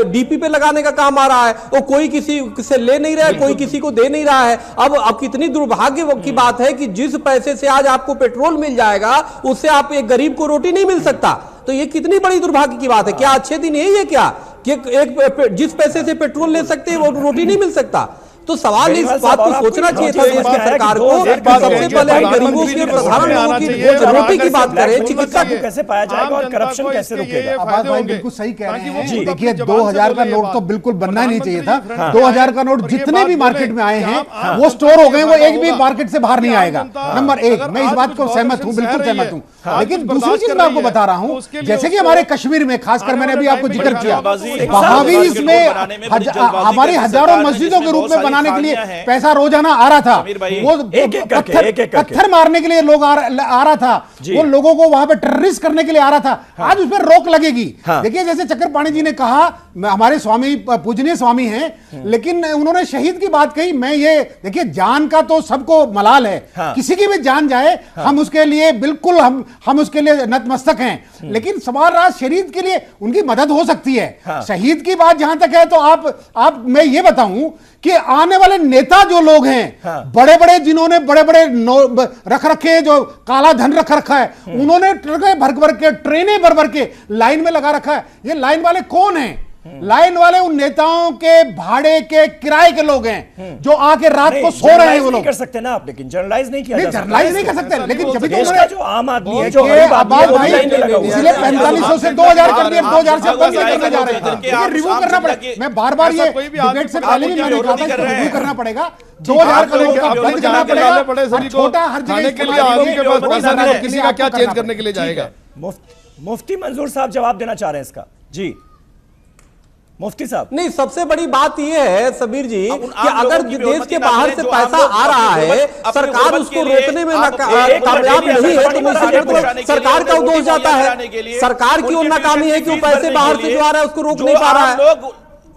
डीपी पे लगाने का काम आ रहा है, वो कोई किसी से ले नहीं रहा है, कोई किसी को दे नहीं रहा है। अब कितनी दुर्भाग्य की बात है कि जिस पैसे से आज आपको पेट्रोल मिल जाएगा, उससे आप एक गरीब को रोटी नहीं मिल सकता। तो ये कितनी बड़ी दुर्भाग्य की बात है। क्या अच्छे दिन यही है क्या कि एक जिस पैसे से पेट्रोल ले सकते हैं वो रोटी नहीं मिल सकता? तो सवाल इस बात को सोचना चाहिए था देश की सरकार को। सबसे पहले हम गरीबों की, साधारण लोगों की रोटी की बात करें, चिकित्सा को कैसे पाया जाएगा और करप्शन कैसे रुकेगा? आबाद भाई बिल्कुल सही कह रहे हैं। देखिए 2000 का नोट तो बिल्कुल बनना ही नहीं चाहिए था। 2000 का नोट जितने भी मार्केट में आए हैं वो स्टोर हो गए, वो एक भी मार्केट से बाहर नहीं आएगा। नंबर एक, मैं इस बात को सहमत हूं, बिल्कुल सहमत हूं। लेकिन दूसरी चीज मैं आपको बता रहा हूं, जैसे कि हमारे कश्मीर में, खासकर मैंने अभी आपको जिक्र किया, वहां भी इसमें हमारी हजारों मस्जिदों के रूप में बनाने के लिए पैसा रोजाना आ रहा था। वो पत्थर मारने के लिए लोग आ रहा था, वो लोगों को वहां पे टेररिस्ट करने के लिए आ रहा था। आज उस पर रोक लगेगी। देखिए जैसे चक्रपाणी जी ने कहा, हमारे स्वामी पूजनीय स्वामी हैं, लेकिन उन्होंने शहीद की बात कही। मैं ये देखिए, जान का तो सबको मलाल है, किसी की भी जान जाए हम उसके लिए बिल्कुल हम उसके लिए नतमस्तक हैं। लेकिन सवाल रहा शहीद के लिए उनकी मदद हो सकती है। शहीद की बात जहां तक है तो आप मैं ये बताऊं कि आने वाले नेता जो लोग हैं, बड़े बड़े जिन्होंने बड़े बड़े रख रखे, जो काला धन रख रखा है, उन्होंने ट्रकें भर भर के, ट्रेनें भर भर के लाइन में लगा रखा है। ये लाइन वाले कौन हैं? लाइन वाले उन नेताओं के भाड़े के, किराए के लोग हैं जो आके रात को सो रहे हैं। वो लोग कर सकते ना आप, लेकिन जनरलाइज नहीं किया, जनरलाइज नहीं कर सकते। लेकिन जब जो आम आदमी है, जो गरीब आदमी है, इसलिए 4500 से 2000 कर दिए, 2000 से बंद करने जा रहे हैं। रिव्यू करना पड़ेगा। मैं बार बार ये डिबेट से पहले भी मैंने कहा था, रिव्यू करना पड़ेगा। 2000 करोड़ का बंद करना पड़ेगा। छोटा हर जगह के लिए आदमी के पास पैसा नहीं, किसी का क्या चेंज करने के लिए जाएगा? मुफ्ती मंजूर साहब जवाब देना चाह रहे हैं इसका। जी मुफ्ती साहब। नहीं, सबसे बड़ी बात यह है समीर जी कि अगर देश के बाहर से पैसा आ रहा है, सरकार उसको रोकने में कामयाब नहीं है, तो सरकार का दोष जाता है। सरकार की वो नाकामी है कि वो पैसे बाहर से जो आ रहा है उसको रोक नहीं पा रहा है।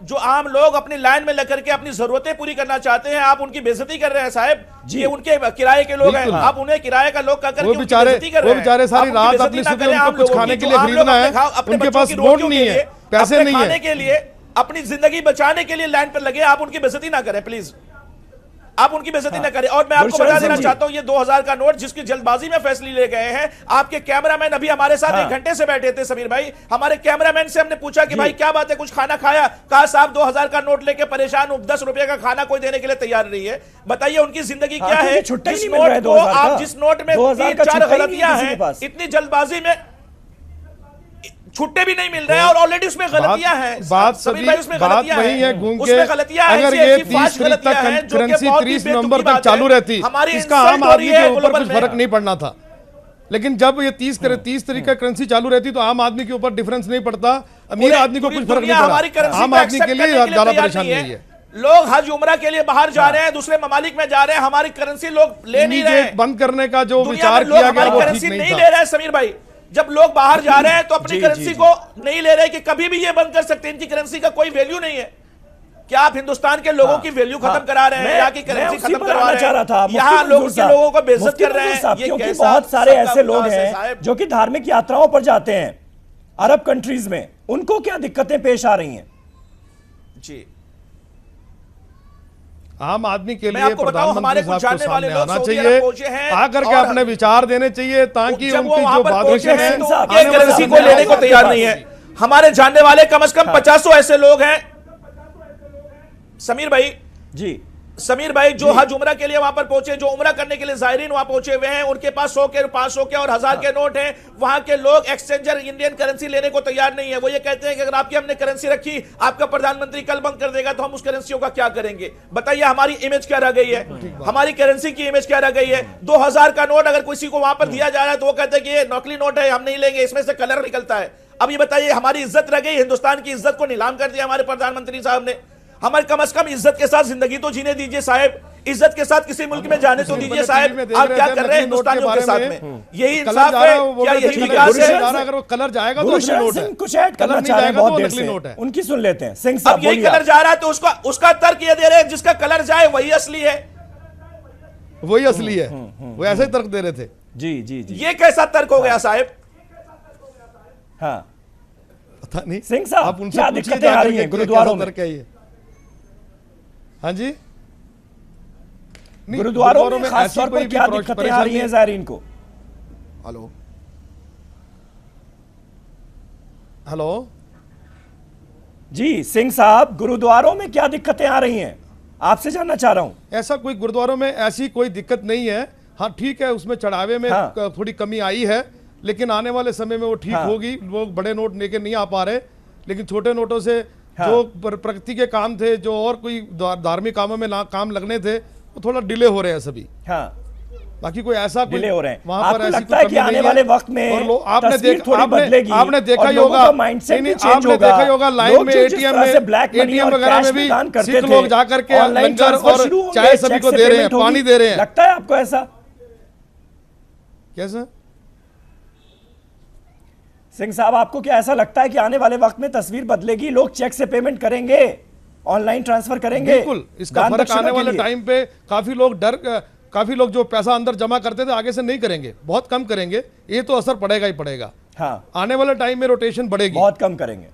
जो आम लोग अपनी लाइन में लग करके अपनी जरूरतें पूरी करना चाहते हैं, आप उनकी बेइज्जती कर रहे हैं साहब। ये उनके किराए के लोग हैं, आप उन्हें किराए का लोग कहकर वो बेचारे सारी रात अपनी सुबह उनको कुछ खाने के लिए खरीदना है, उनके पास नोट नहीं है, पैसे नहीं है, के लिए अपनी जिंदगी बचाने के लिए लाइन पर लगे। आप उनकी बेइज्जती ना करें प्लीज, आप उनकी बेइज्जती ना करें। और मैं आपको बता देना चाहता हूं, ये 2000 का नोट जिसकी जल्दबाजी में फैसले ले गए हैं, आपके कैमरामैन अभी हमारे साथ 1 घंटे से बैठे थे समीर भाई। हमारे कैमरामैन से हमने पूछा कि भाई क्या बात है, कुछ खाना खाया? कहा साहब 2000 का नोट लेके परेशान हूं, 10 रुपए का खाना कोई देने के लिए तैयार नहीं है। बताइए उनकी जिंदगी क्या है? जिस नोट को आप, जिस नोट में 3-4 गलतियां हैं, इतनी जल्दबाजी में छुट्टे भी नहीं मिल रहे हैं और ऑलरेडी उसमें गलतियां हैं। बात वही है घूम के, अगर ये 30 तारीख तक करेंसी 30 नवंबर तक चालू रहती, इसका आम आदमी के ऊपर कुछ फर्क नहीं पड़ना था। लेकिन जब ये 30 तारीख का करेंसी चालू रहती तो आम आदमी के ऊपर डिफरेंस नहीं पड़ता, अमीर आदमी को कुछ फर्क नहीं पड़ा। आम आदमी के लिए ज्यादा परेशानी नहीं है। लोग हज उमरा के लिए बाहर जा रहे हैं, दूसरे ममालिक में जा रहे हैं, हमारी करेंसी लोग ले नहीं रहे। बंद करने का जो विचार किया गया वो ठीक नहीं ले रहा है समीर भाई। जब लोग बाहर जा रहे हैं तो अपनी करेंसी को नहीं ले रहे कि कभी भी ये बंद कर सकते हैं, इनकी करेंसी का कोई वैल्यू नहीं है। क्या आप हिंदुस्तान के लोगों की वैल्यू खत्म करा रहे हैं? यहाँ की करेंसी खत्म करवा रहे हैं? यहाँ लोगों को बेइज्जत कर रहे हैं? क्योंकि बहुत सारे ऐसे लोग हैं जो कि धार्मिक यात्राओं पर जाते हैं अरब कंट्रीज में, उनको क्या दिक्कतें पेश आ रही हैं? जी आम आदमी के लिए प्रधानमंत्री साहब को सामने आना चाहिए, आकर के अपने विचार देने चाहिए, ताकि उनकी जो बातें हैं करेंसी को लेने को तैयार नहीं है। हमारे जानने वाले कम से कम 50 ऐसे लोग हैं समीर भाई जी समीर भाई, जो हज उम्रा के लिए वहां पर पहुंचे, जो उम्रा करने के लिए जायरीन वहां पहुंचे हुए हैं, उनके पास 100 के 500 के और 1000 के नोट हैं। वहां के लोग एक्सचेंजर इंडियन करेंसी लेने को तैयार नहीं है। वो ये कहते हैं कि अगर आपकी हमने करेंसी रखी, आपका प्रधानमंत्री कल बंद कर देगा, तो हम उस करेंसियों का क्या करेंगे? बताइए, हमारी इमेज क्या रह गई है, हमारी करेंसी की इमेज क्या रह गई है? 2000 का नोट अगर किसी को वहां पर दिया जा रहा है तो वो कहते हैं कि ये नकली नोट है, हम नहीं लेंगे, इसमें से कलर निकलता है। अब ये बताइए, हमारी इज्जत रह गई? हिंदुस्तान की इज्जत को नीलाम कर दिया हमारे प्रधानमंत्री साहब ने। हमें कम से कम इज्जत के साथ जिंदगी तो जीने दीजिए साहब, इज्जत के साथ किसी मुल्क में जाने तो दीजिए साहब। आप क्या कर रहे हैं हिंदुस्तानियों के साथ में? यही इंसाफ है क्या? यही विकास है? अगर वो कलर जाएगा तो असली नोट है, कुछ ऐड करना चाह रहे हैं बहुत देर से, उनकी सुन लेते हैं। सिंह साहब, अब यही कलर जा रहा है तो उसका तर्क ये दे रहे हैं जिसका कलर जाए वही असली है, वही असली है। वो ऐसे ही तर्क दे रहे थे। जी जी जी, ये कैसा तर्क हो गया साहब? हाँ पता नहीं सिंह साहब, आप उनसे क्या पूछिए दिक्कतें आ जाकर रही हैं कि गुरुद्वारों कैसा में? तर्क है ये? हाँ जी, नहीं, गुरुद्वारों में खास ऐसी तौर कोई पर भी क्या दिक्कतें आ रही परेशानी- हैं ज़ायरीन को? हेलो हेलो जी सिंह साहब, गुरुद्वारों में क्या दिक्कतें आ रही हैं, आपसे जानना चाह रहा हूं। ऐसा कोई गुरुद्वारों में ऐसी कोई दिक्कत नहीं है। हाँ ठीक है, उसमें चढ़ावे में हाँ। थोड़ी कमी आई है, लेकिन आने वाले समय में वो ठीक हाँ। होगी। लोग बड़े नोट लेके नहीं आ पा रहे, लेकिन छोटे नोटों से हाँ। जो प्रगति के काम थे, जो और कोई धार्मिक कामों में काम लगने थे, वो थोड़ा डिले हो रहे हैं सभी। हाँ, बाकी कोई ऐसा डिले हो रहे हैं। वहां आपको पर ऐसी लगता कोई है कि कमी आने नहीं वाले है। वक्त में और आपने तस्वीर थोड़ी बदलेगी आपने देखा और ही लोगों होगा, का माइंडसेट भी चेंज आपने होगा। देखा ही होगा, लाइन लोग में जो जिस एटीएम तरह से ब्लैक मनी एटीएम और वगैरह कैश में भी दान करते सिख थे, लोग जाकर के ऑनलाइन लंगर ट्रांसफर और शुरू होंगे, चाय सभी चेक को से दे रहे हैं, पेमेंट पानी होगी। दे रहे हैं। लगता है आपको ऐसा? कैसा सिंह साहब, आपको क्या ऐसा लगता है कि आने वाले वक्त में तस्वीर बदलेगी, लोग चेक से पेमेंट करेंगे, ऑनलाइन ट्रांसफर करेंगे? बिल्कुल, इसका दान फर्क दक्षिणा आने के वाले लिए। टाइम पे काफी लोग जो पैसा अंदर जमा करते थे आगे से नहीं करेंगे, बहुत कम करेंगे। ये तो असर पड़ेगा ही पड़ेगा। हाँ, आने वाले टाइम में रोटेशन बढ़ेगी, बहुत कम करेंगे।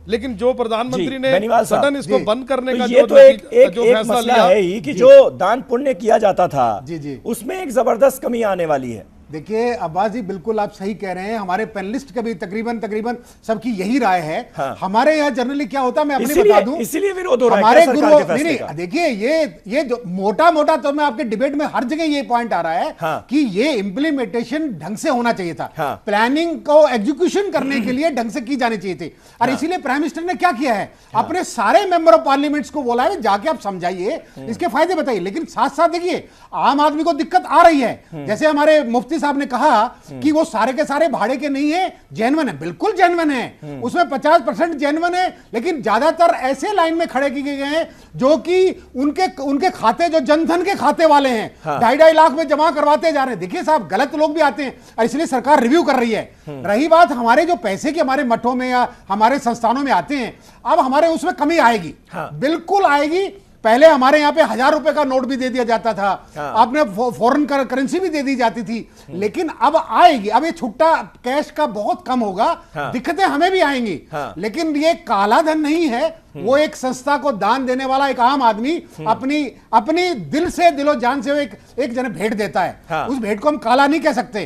लेकिन जो प्रधानमंत्री जी, ने बेनीवाल साहब, सडन इसको जी। बंद करने तो का ये जो तो एक फैसला मसला लिया है ही कि जो दान पुण्य किया जाता था, जी, जी। उसमें एक जबरदस्त कमी आने वाली है। देखिए अब्बास जी, बिल्कुल आप सही कह रहे हैं। हमारे पैनलिस्ट का भी तकरीबन सबकी यही राय है। हाँ। हमारे यहाँ जनरली क्या होता है, मैं अपनी इसीलिए- बता दूं, इसीलिए विरोध हो रहा है हमारे क्या गुरु सरकार के फैसले नहीं का? देखिए, ये जो मोटा तो मैं आपके डिबेट में हर जगह ये पॉइंट आ रहा है हाँ। कि ये इंप्लीमेंटेशन ढंग से होना चाहिए था। हाँ। प्लानिंग को एग्जीक्यूशन करने के लिए ढंग से की जानी चाहिए थी। और इसीलिए प्राइम मिनिस्टर ने क्या किया है, अपने सारे मेंबर ऑफ पार्लियामेंट्स को बोला है, जाके आप समझाइए, इसके फायदे बताइए। लेकिन साथ साथ देखिए, आम आदमी को दिक्कत आ रही है। जैसे हमारे मुफ्ती साहब ने कहा कि वो सारे के सारे भाड़े के नहीं है, जेन्युइन है। बिल्कुल जेन्युइन है, उसमें 50% जेन्युइन है, लेकिन ज्यादातर ऐसे लाइन में खड़े किए गए हैं जो कि उनके खाते, जो जनधन के खाते वाले हैं, 2.5 लाख में जमा करवाते जा रहे हैं। देखिए साहब, गलत लोग भी आते हैं और इसलिए सरकार रिव्यू कर रही है। रही बात हमारे जो पैसे की हमारे मठों में या हमारे संस्थानों में आते हैं, अब हमारे उसमें कमी आएगी, बिल्कुल आएगी। पहले हमारे यहाँ पे 1000 रुपए का नोट भी दे दिया जाता था, आपने फॉरेन करेंसी भी दे दी जाती थी, लेकिन अब आएगी। अब ये छुट्टा कैश का बहुत कम होगा, दिक्कतें हमें भी आएंगी, लेकिन ये काला धन नहीं है। वो एक संस्था को दान देने वाला एक आम आदमी अपनी दिल से, दिलो जान से एक जन भेंट देता है। उस भेंट को हम काला नहीं कह सकते,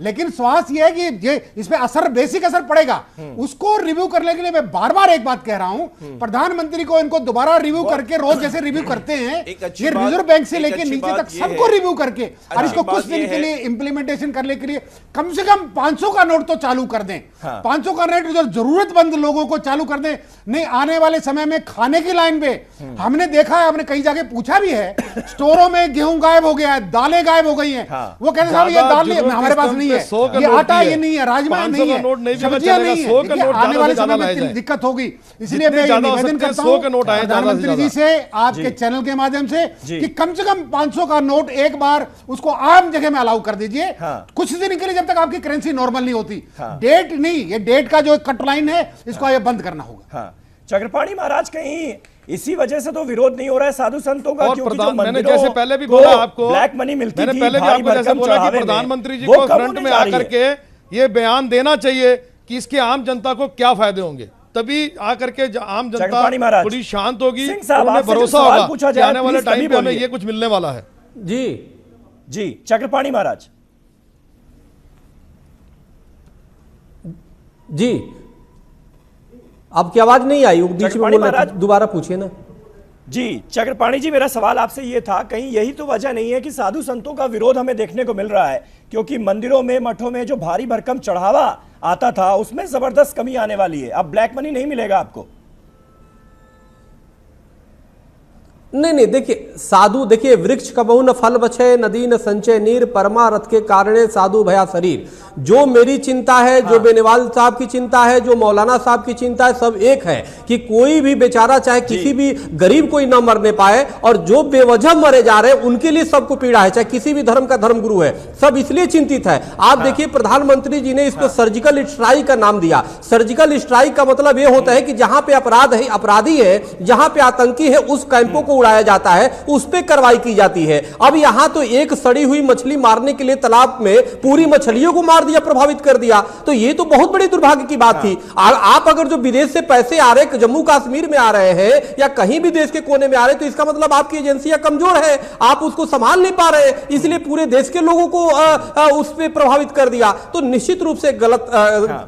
लेकिन स्वास्थ्य ये है कि ये इसमें असर, बेसिक असर पड़ेगा। उसको रिव्यू करने के लिए मैं बार बार एक बात कह रहा हूं, प्रधानमंत्री को इनको दोबारा रिव्यू करके, रोज जैसे रिव्यू करते हैं, ये रिजर्व बैंक से लेके नीचे तक सबको रिव्यू करके, और इसको कुछ दिन के लिए इंप्लीमेंटेशन करने के लिए कम से कम 500 का नोट तो चालू कर दें। 500 का नोट जो जरूरतमंद लोगों को चालू कर दें। नहीं, आने वाले समय में खाने की लाइन पे हमने देखा है, हमने कई जगह पूछा भी है, स्टोरों में गेहूं गायब हो गया है, दालें गायब हो गई हैं। वो कहते हैं साहब ये दाल हमारे पास नहीं है, ये आटा ये नहीं है, राजमा नहीं है, सब्जियां नहीं है। देखिए आने वाले समय में दिक्कत होगी। इसलिए मैं निवेदन करता हूं प्रधानमंत्री जी से, आपके चैनल के माध्यम से, कि कम से कम 500 का नोट एक बार उसको आम जगह में अलाउ कर दीजिए, कुछ दिन के लिए, जब तक आपकी करेंसी नॉर्मल नहीं होती। डेट नहीं, ये डेट का जो कट लाइन है, इसको ये बंद करना होगा। चक्रपाणी महाराज, कहीं इसी वजह से तो विरोध नहीं हो रहा है साधु संतों का? और क्योंकि जो मैंने जैसे पहले भी बोला आपको, ब्लैक मनी मिलती मैंने थी, पहले भी भारी आपको जैसे भरकम बोला कि चढ़ावे में, प्रधानमंत्री जी वो को कम फ्रंट होने में जा रही आकर है। के ये बयान देना चाहिए कि इसके आम जनता को क्या फायदे होंगे, तभी आकर के आम जनता थोड़ी शांत होगी, उन्हें भरोसा होगा कि आने वाले टाइम पे हमें ये कुछ मिलने वाला है। जी चक्रपाणी महाराज जी, आपकी आवाज नहीं आई, बीच में बोल रहे थे, दोबारा पूछिए ना। जी चक्रपाणी जी, मेरा सवाल आपसे ये था, कहीं यही तो वजह नहीं है कि साधु संतों का विरोध हमें देखने को मिल रहा है? क्योंकि मंदिरों में, मठों में जो भारी भरकम चढ़ावा आता था उसमें जबरदस्त कमी आने वाली है। अब ब्लैक मनी नहीं मिलेगा आपको। नहीं, देखिए साधु, देखिए वृक्ष कबहु न फल बचे, नदी न संचय नीर, परमारथ के कारणे साधु भया शरीर। जो मेरी चिंता है, जो बेनीवाल साहब की चिंता है, जो मौलाना साहब की चिंता है, सब एक है कि कोई भी बेचारा, चाहे किसी भी गरीब कोई ना मरने पाए, और जो बेवजह मरे जा रहे हैं उनके लिए सबको पीड़ा है, चाहे किसी भी धर्म का धर्मगुरु है, सब इसलिए चिंतित है। आप देखिए प्रधानमंत्री जी ने इसको सर्जिकल स्ट्राइक का नाम दिया। सर्जिकल स्ट्राइक का मतलब यह होता है कि जहां पे अपराध है, अपराधी है, जहां पे आतंकी है, उस कैंपों को उड़ाया जाता है, उस पे कार्रवाई की जाती है। अब यहां तो एक सड़ी हुई मछली मारने के लिए तालाब में पूरी मछलियों को मार दिया, प्रभावित कर दिया, तो ये तो बहुत बड़ी दुर्भाग्य की बात थी। आप अगर जो विदेश से पैसे आ रहे, जम्मू कश्मीर में आ रहे हैं या कहीं भी देश के कोने में आ रहे हैं, तो इसका मतलब आपकी एजेंसियां कमजोर है, आप उसको संभाल नहीं पा रहे, इसलिए पूरे देश के लोगों को उस पर प्रभावित कर दिया। तो निश्चित रूप से गलत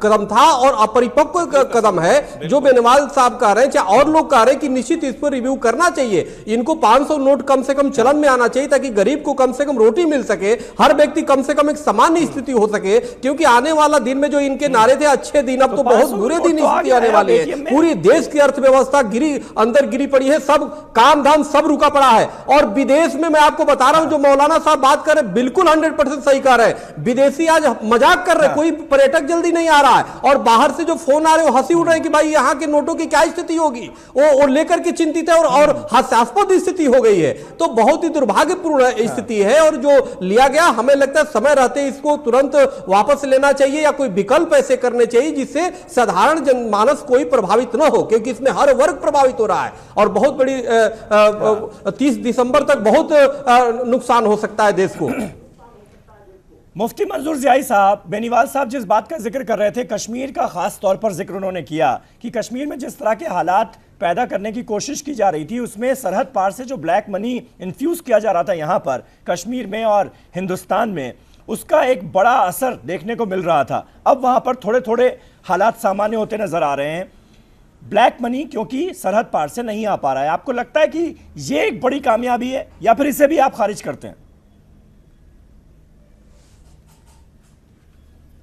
कदम था और अपरिपक्व कदम है जो बेनीवाल साहब कह रहे हैं, चाहे और लोग कह रहे हैं कि निश्चित इस पर रिव्यू करना चाहिए। इनको 500 नोट कम से कम चलन में आना चाहिए ताकि गरीब को कम से कम रोटी मिल सके, हर व्यक्ति कम से कम एक सामान्य स्थिति हो सके। क्योंकि आने वाला दिन में जो इनके नारे थे अच्छे दिन, अब तो बहुत बुरे दिन स्थिति आने वाली है। पूरी देश की अर्थव्यवस्था अंदर गिरी पड़ी है, सब काम धाम सब रुका पड़ा है। और विदेश में मैं आपको बता रहा हूं, जो मौलाना साहब बात कर रहे हैं बिल्कुल 100% सही कह रहे हैं। विदेशी आज मजाक कर रहे हैं, कोई पर्यटक जल्दी नहीं आ रहा है, और बाहर से जो फोन आ रहे हैं हंसी उड़ रहे हैं कि भाई यहाँ के नोटों की क्या स्थिति होगी, वो लेकर के चिंतित है और हास्यास्पद स्थिति हो गई है। तो बहुत ही दुर्भाग्यपूर्ण स्थिति है, और जो लिया गया हमें लगता है समय रहते इसको तुरंत वापस लेना चाहिए या कोई विकल्प ऐसे करने चाहिए जिससे साधारण जनमानस कोई प्रभावित न हो, क्योंकि इसमें हर वर्ग प्रभावित हो रहा है और बहुत बड़ी 30 दिसंबर तक बहुत नुकसान हो सकता है देश को। मुफ्ती मंजूर ज़ियाई साहब, बेनीवाल साहब जिस बात का जिक्र कर रहे थे, कश्मीर का खास तौर पर जिक्र उन्होंने किया कि कश्मीर में जिस तरह के हालात पैदा करने की कोशिश की जा रही थी, उसमें सरहद पार से जो ब्लैक मनी इन्फ्यूज किया जा रहा था यहाँ पर कश्मीर में और हिंदुस्तान में, उसका एक बड़ा असर देखने को मिल रहा था। अब वहाँ पर थोड़े थोड़े हालात सामान्य होते नजर आ रहे हैं। ब्लैक मनी क्योंकि सरहद पार से नहीं आ पा रहा है, आपको लगता है कि ये एक बड़ी कामयाबी है या फिर इसे भी आप खारिज करते हैं?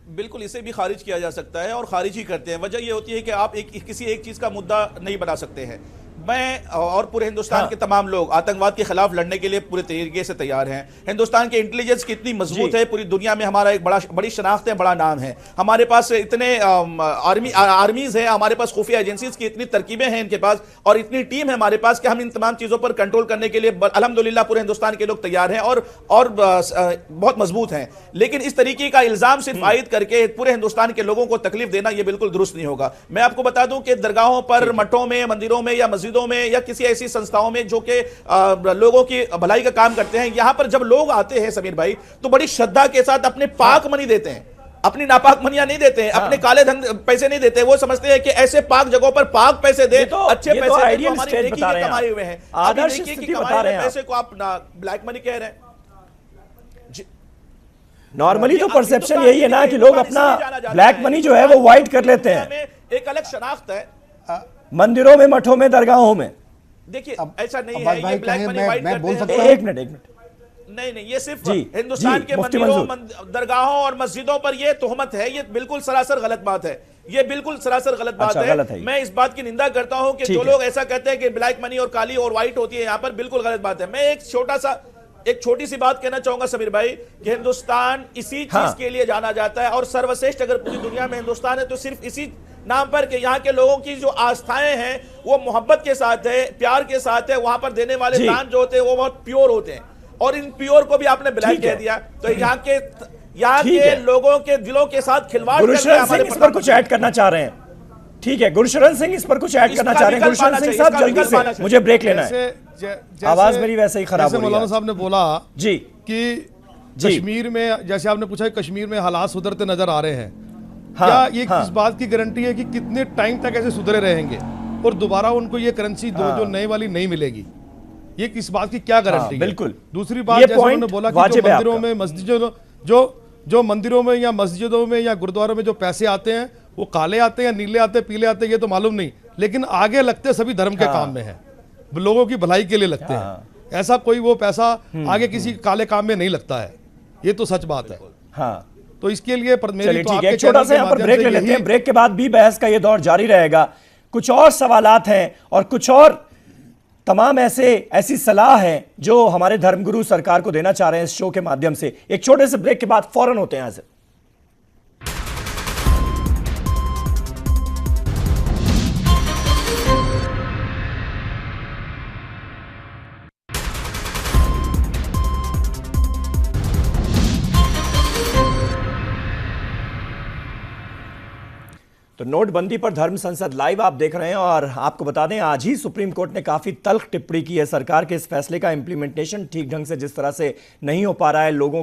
बिल्कुल, इसे भी खारिज किया जा सकता है और खारिज ही करते हैं। वजह यह होती है कि आप किसी एक चीज का मुद्दा नहीं बना सकते हैं। मैं और पूरे हिंदुस्तान के तमाम लोग आतंकवाद के खिलाफ लड़ने के लिए पूरे तरीके से तैयार हैं। हिंदुस्तान के इंटेलिजेंस कितनी मजबूत है, पूरी दुनिया में हमारा एक बड़ी शनाख्त है, बड़ा नाम है। हमारे पास इतने आर्मीज हैं, हमारे पास खुफिया एजेंसीज की इतनी तरकीबें हैं इनके पास, और इतनी टीम है हमारे पास कि हम इन तमाम चीज़ों पर कंट्रोल करने के लिए अल्हम्दुलिल्लाह पूरे हिंदुस्तान के लोग तैयार हैं और बहुत मजबूत हैं। लेकिन इस तरीके का इल्ज़ाम सिर्फ आयद करके पूरे हिंदुस्तान के लोगों को तकलीफ देना यह बिल्कुल दुरुस्त नहीं होगा। मैं आपको बता दूं कि दरगाहों पर, मठों में, मंदिरों में या मस्जिदों में या किसी ऐसी संस्थाओं में जो कि लोगों की भलाई का काम करते हैं, यहां पर जब लोग आते हैं समीर भाई, तो बड़ी श्रद्धा के साथ अपने पाक मनी देते हैं, अपनी नापाक मनियां नहीं देते हैं, अपने काले धन पैसे नहीं देते। वो समझते हैं कि ऐसे पाक जगहों पर पाक पैसे दे, अच्छे पैसे दे, जो हमारी नेकी के कमाए हुए हैं, आदर्श नेकी की स्थिति कमाए बता रहे हुए हैं पैसे को आप ब्लैक मनी कह रहे हैं। नॉर्मली तो परसेप्शन यही है ना कि लोग अपना ब्लैक मनी जो है वो व्हाइट कर लेते हैं। एक अलग शनाख्त है मंदिरों में, मठों में, दरगाहों में। देखिए ऐसा नहीं है ये ब्लैक मनी व्हाइट मैं बोल करते सकता हैं। एक मिनट नहीं, ये सिर्फ जी, हिंदुस्तान जी, के मुफ्ती मंदिरों, दरगाहों और मस्जिदों पर ये तोहमत है, ये बिल्कुल सरासर गलत बात है। ये बिल्कुल सरासर गलत बात है। मैं इस बात की निंदा करता हूं कि जो लोग ऐसा कहते हैं कि ब्लैक मनी और काली और व्हाइट होती है यहां पर, बिल्कुल गलत बात है। मैं एक छोटी सी बात कहना चाहूंगा समीर भाई कि हिंदुस्तान इसी चीज के लिए जाना जाता है, और सर्वश्रेष्ठ अगर पूरी दुनिया में हिंदुस्तान है तो सिर्फ इसी नाम पर कि यहाँ के लोगों की जो आस्थाएं हैं वो मोहब्बत के साथ है, प्यार के साथ है। वहां पर देने वाले दान जो होते हैं वो बहुत प्योर होते हैं, और इन प्योर को भी आपने ब्लैक कह दिया, तो यहाँ के लोगों के दिलों के साथ खिलवाड़ गुरशरण सिंह इस पर कुछ ऐड करना चाह रहे हैं। ठीक है, गुरशरण सिंह इस पर कुछ ऐड करना चाह रहे हैं। गुरशरण सिंह साहब जल्दी से, मुझे ब्रेक लेना है, आवाज मेरी वैसे ही खराब हो रही है। मौलाना साहब ने बोला जी कि कश्मीर में, जैसे आपने पूछा कश्मीर में हालात सुधरते नजर आ रहे हैं, हाँ, क्या ये हाँ। इस बात की गारंटी है कि कितने टाइम तक ऐसे सुधरे रहेंगे और दोबारा उनको ये करेंसी जो नई वाली नहीं मिलेगी? ये किस बात की क्या गारंटी है? बिल्कुल। दूसरी बात, जैसे उन्होंने बोला कि जो मंदिरों में, मस्जिदों, जो मंदिरों में या मस्जिदों में या गुरुद्वारों में जो पैसे आते हैं वो काले आते हैं या नीले आते हैं, पीले आते हैं, ये तो मालूम नहीं, लेकिन आगे लगते सभी धर्म के काम में है। लोगों की भलाई के लिए लगते हैं। ऐसा कोई वो पैसा आगे किसी काले काम में नहीं लगता है, ये तो सच बात है। हाँ, तो इसके लिए चलिए ठीक है, एक छोटा सा यहाँ पर ब्रेक ले लेते हैं। ब्रेक के बाद भी बहस का ये दौर जारी रहेगा। कुछ और सवालात हैं और कुछ और तमाम ऐसी सलाह है जो हमारे धर्मगुरु सरकार को देना चाह रहे हैं इस शो के माध्यम से। एक छोटे से ब्रेक के बाद फौरन होते हैं यहां से। तो नोटबंदी पर धर्म संसद लाइव आप देख रहे हैं और आपको बता दें आज ही सुप्रीम कोर्ट ने काफी तल्ख टिप्पणी की है। सरकार के इस फैसले का इंप्लीमेंटेशन ठीक ढंग से जिस तरह से नहीं हो पा रहा है, लोगों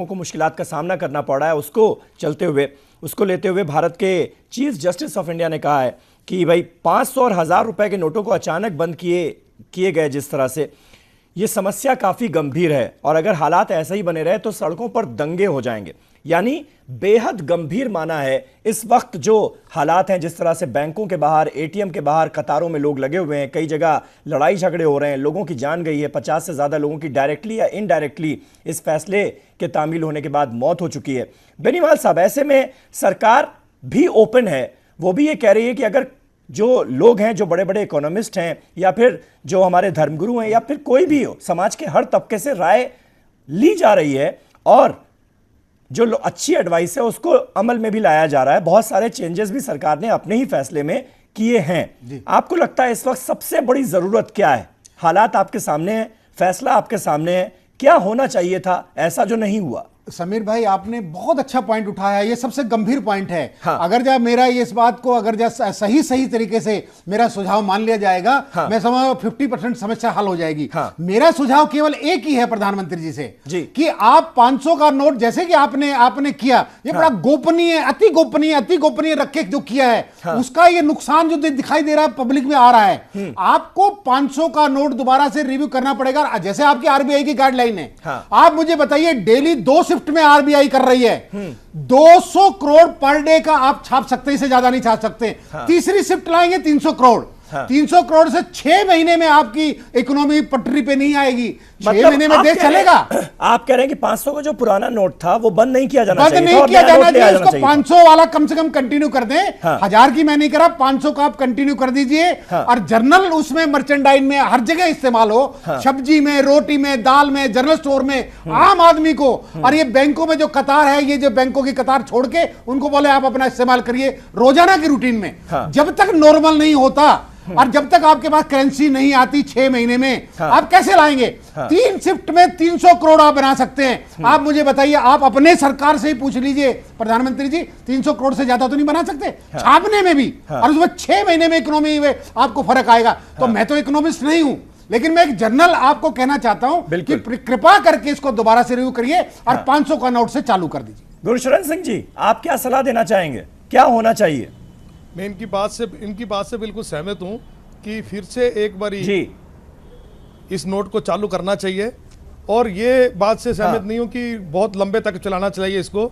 को मुश्किलात का सामना करना पड़ रहा है, उसको लेते हुए भारत के चीफ जस्टिस ऑफ इंडिया ने कहा है कि भाई 500 और 1000 रुपए के नोटों को अचानक बंद किए गए जिस तरह से, ये समस्या काफी गंभीर है और अगर हालात ऐसे ही बने रहे तो सड़कों पर दंगे हो जाएंगे। यानी बेहद गंभीर माना है इस वक्त जो हालात हैं, जिस तरह से बैंकों के बाहर, एटीएम के बाहर कतारों में लोग लगे हुए हैं, कई जगह लड़ाई झगड़े हो रहे हैं, लोगों की जान गई है, 50 से ज्यादा लोगों की डायरेक्टली या इनडायरेक्टली इस फैसले के तामील होने के बाद मौत हो चुकी है। बेनीवाल साहब, ऐसे में सरकार भी ओपन है, वो भी ये कह रही है कि अगर जो लोग हैं, जो बड़े बड़े इकोनॉमिस्ट हैं या फिर जो हमारे धर्मगुरु हैं या फिर कोई भी हो, समाज के हर तबके से राय ली जा रही है और जो अच्छी एडवाइस है उसको अमल में भी लाया जा रहा है। बहुत सारे चेंजेस भी सरकार ने अपने ही फैसले में किए हैं। आपको लगता है इस वक्त सबसे बड़ी जरूरत क्या है? हालात आपके सामने है, फैसला आपके सामने है, क्या होना चाहिए था ऐसा जो नहीं हुआ? समीर भाई, आपने बहुत अच्छा पॉइंट उठाया, ये सबसे गंभीर पॉइंट है। हाँ। अगर जब मेरा इस बात को अगर जब सही तरीके से मेरा सुझाव मान लिया जाएगा, हाँ। मैं समझ 50% समस्या हल हो जाएगी। हाँ। मेरा सुझाव केवल एक ही है प्रधानमंत्री जी से जी। कि आप 500 का नोट जैसे कि आपने किया, ये बड़ा गोपनीय, अति गोपनीय रख के जो किया है, हाँ। उसका ये नुकसान जो दिखाई दे रहा है पब्लिक में आ रहा है। आपको 500 का नोट दोबारा से रिव्यू करना पड़ेगा, जैसे आपकी आरबीआई की गाइडलाइन है। हाँ। आप मुझे बताइए, डेली 2 शिफ्ट में आरबीआई कर रही है, 200 करोड़ पर डे का आप छाप सकते हैं, इससे ज्यादा नहीं छाप सकते। हाँ। तीसरी शिफ्ट लाएंगे 300 करोड़। हाँ। 300 करोड़ से 6 महीने में आपकी इकोनॉमी पटरी पे नहीं आएगी। 6 महीने में आप देश कह रहे हैं- चलेगा। आप कह रहे हैं कि 500 का जो पुराना नोट था वो बंद नहीं किया जाना बंद चाहिए, नहीं किया जाना चाहिए, चाहिए उसको 500 वाला कम से कम कंटिन्यू कर दें। हाँ। 1000 की मैं नहीं करा, 500 का आप कंटिन्यू कर दीजिए। हाँ। और जर्नल उसमें मर्चेंडाइज में हर जगह इस्तेमाल हो, हाँ। सब्जी में, रोटी में, दाल में, जनरल स्टोर में, आम आदमी को। और ये बैंकों में जो कतार है, ये जो बैंकों की कतार छोड़ के उनको बोले आप अपना इस्तेमाल करिए रोजाना की रूटीन में। हाँ। जब तक नॉर्मल नहीं होता और जब तक आपके पास करेंसी नहीं आती 6 महीने में, हाँ। आप कैसे लाएंगे? 3 शिफ्ट में 300 करोड़ आप बना सकते हैं। आप मुझे बताइए, आप अपने सरकार से ही पूछ लीजिए प्रधानमंत्री जी, 300 करोड़ से ज्यादा तो नहीं बना सकते छापने में भी। और उसमें 6 महीने में इकोनॉमी में आपको फर्क आएगा। तो मैं तो इकोनॉमिस्ट नहीं हूं, लेकिन मैं एक जर्नल आपको कहना चाहता हूं कि कृपा करके इसको दोबारा से रिव्यू करिए और 500 का नोट से चालू कर दीजिए। गुरशरण सिंह जी, आप क्या सलाह देना चाहेंगे, क्या होना चाहिए? मैं इनकी बात से बिल्कुल सहमत हूं कि फिर से एक बारी जी, इस नोट को चालू करना चाहिए। और ये बात से सहमत नहीं हूं कि बहुत लंबे तक चलाना चाहिए इसको।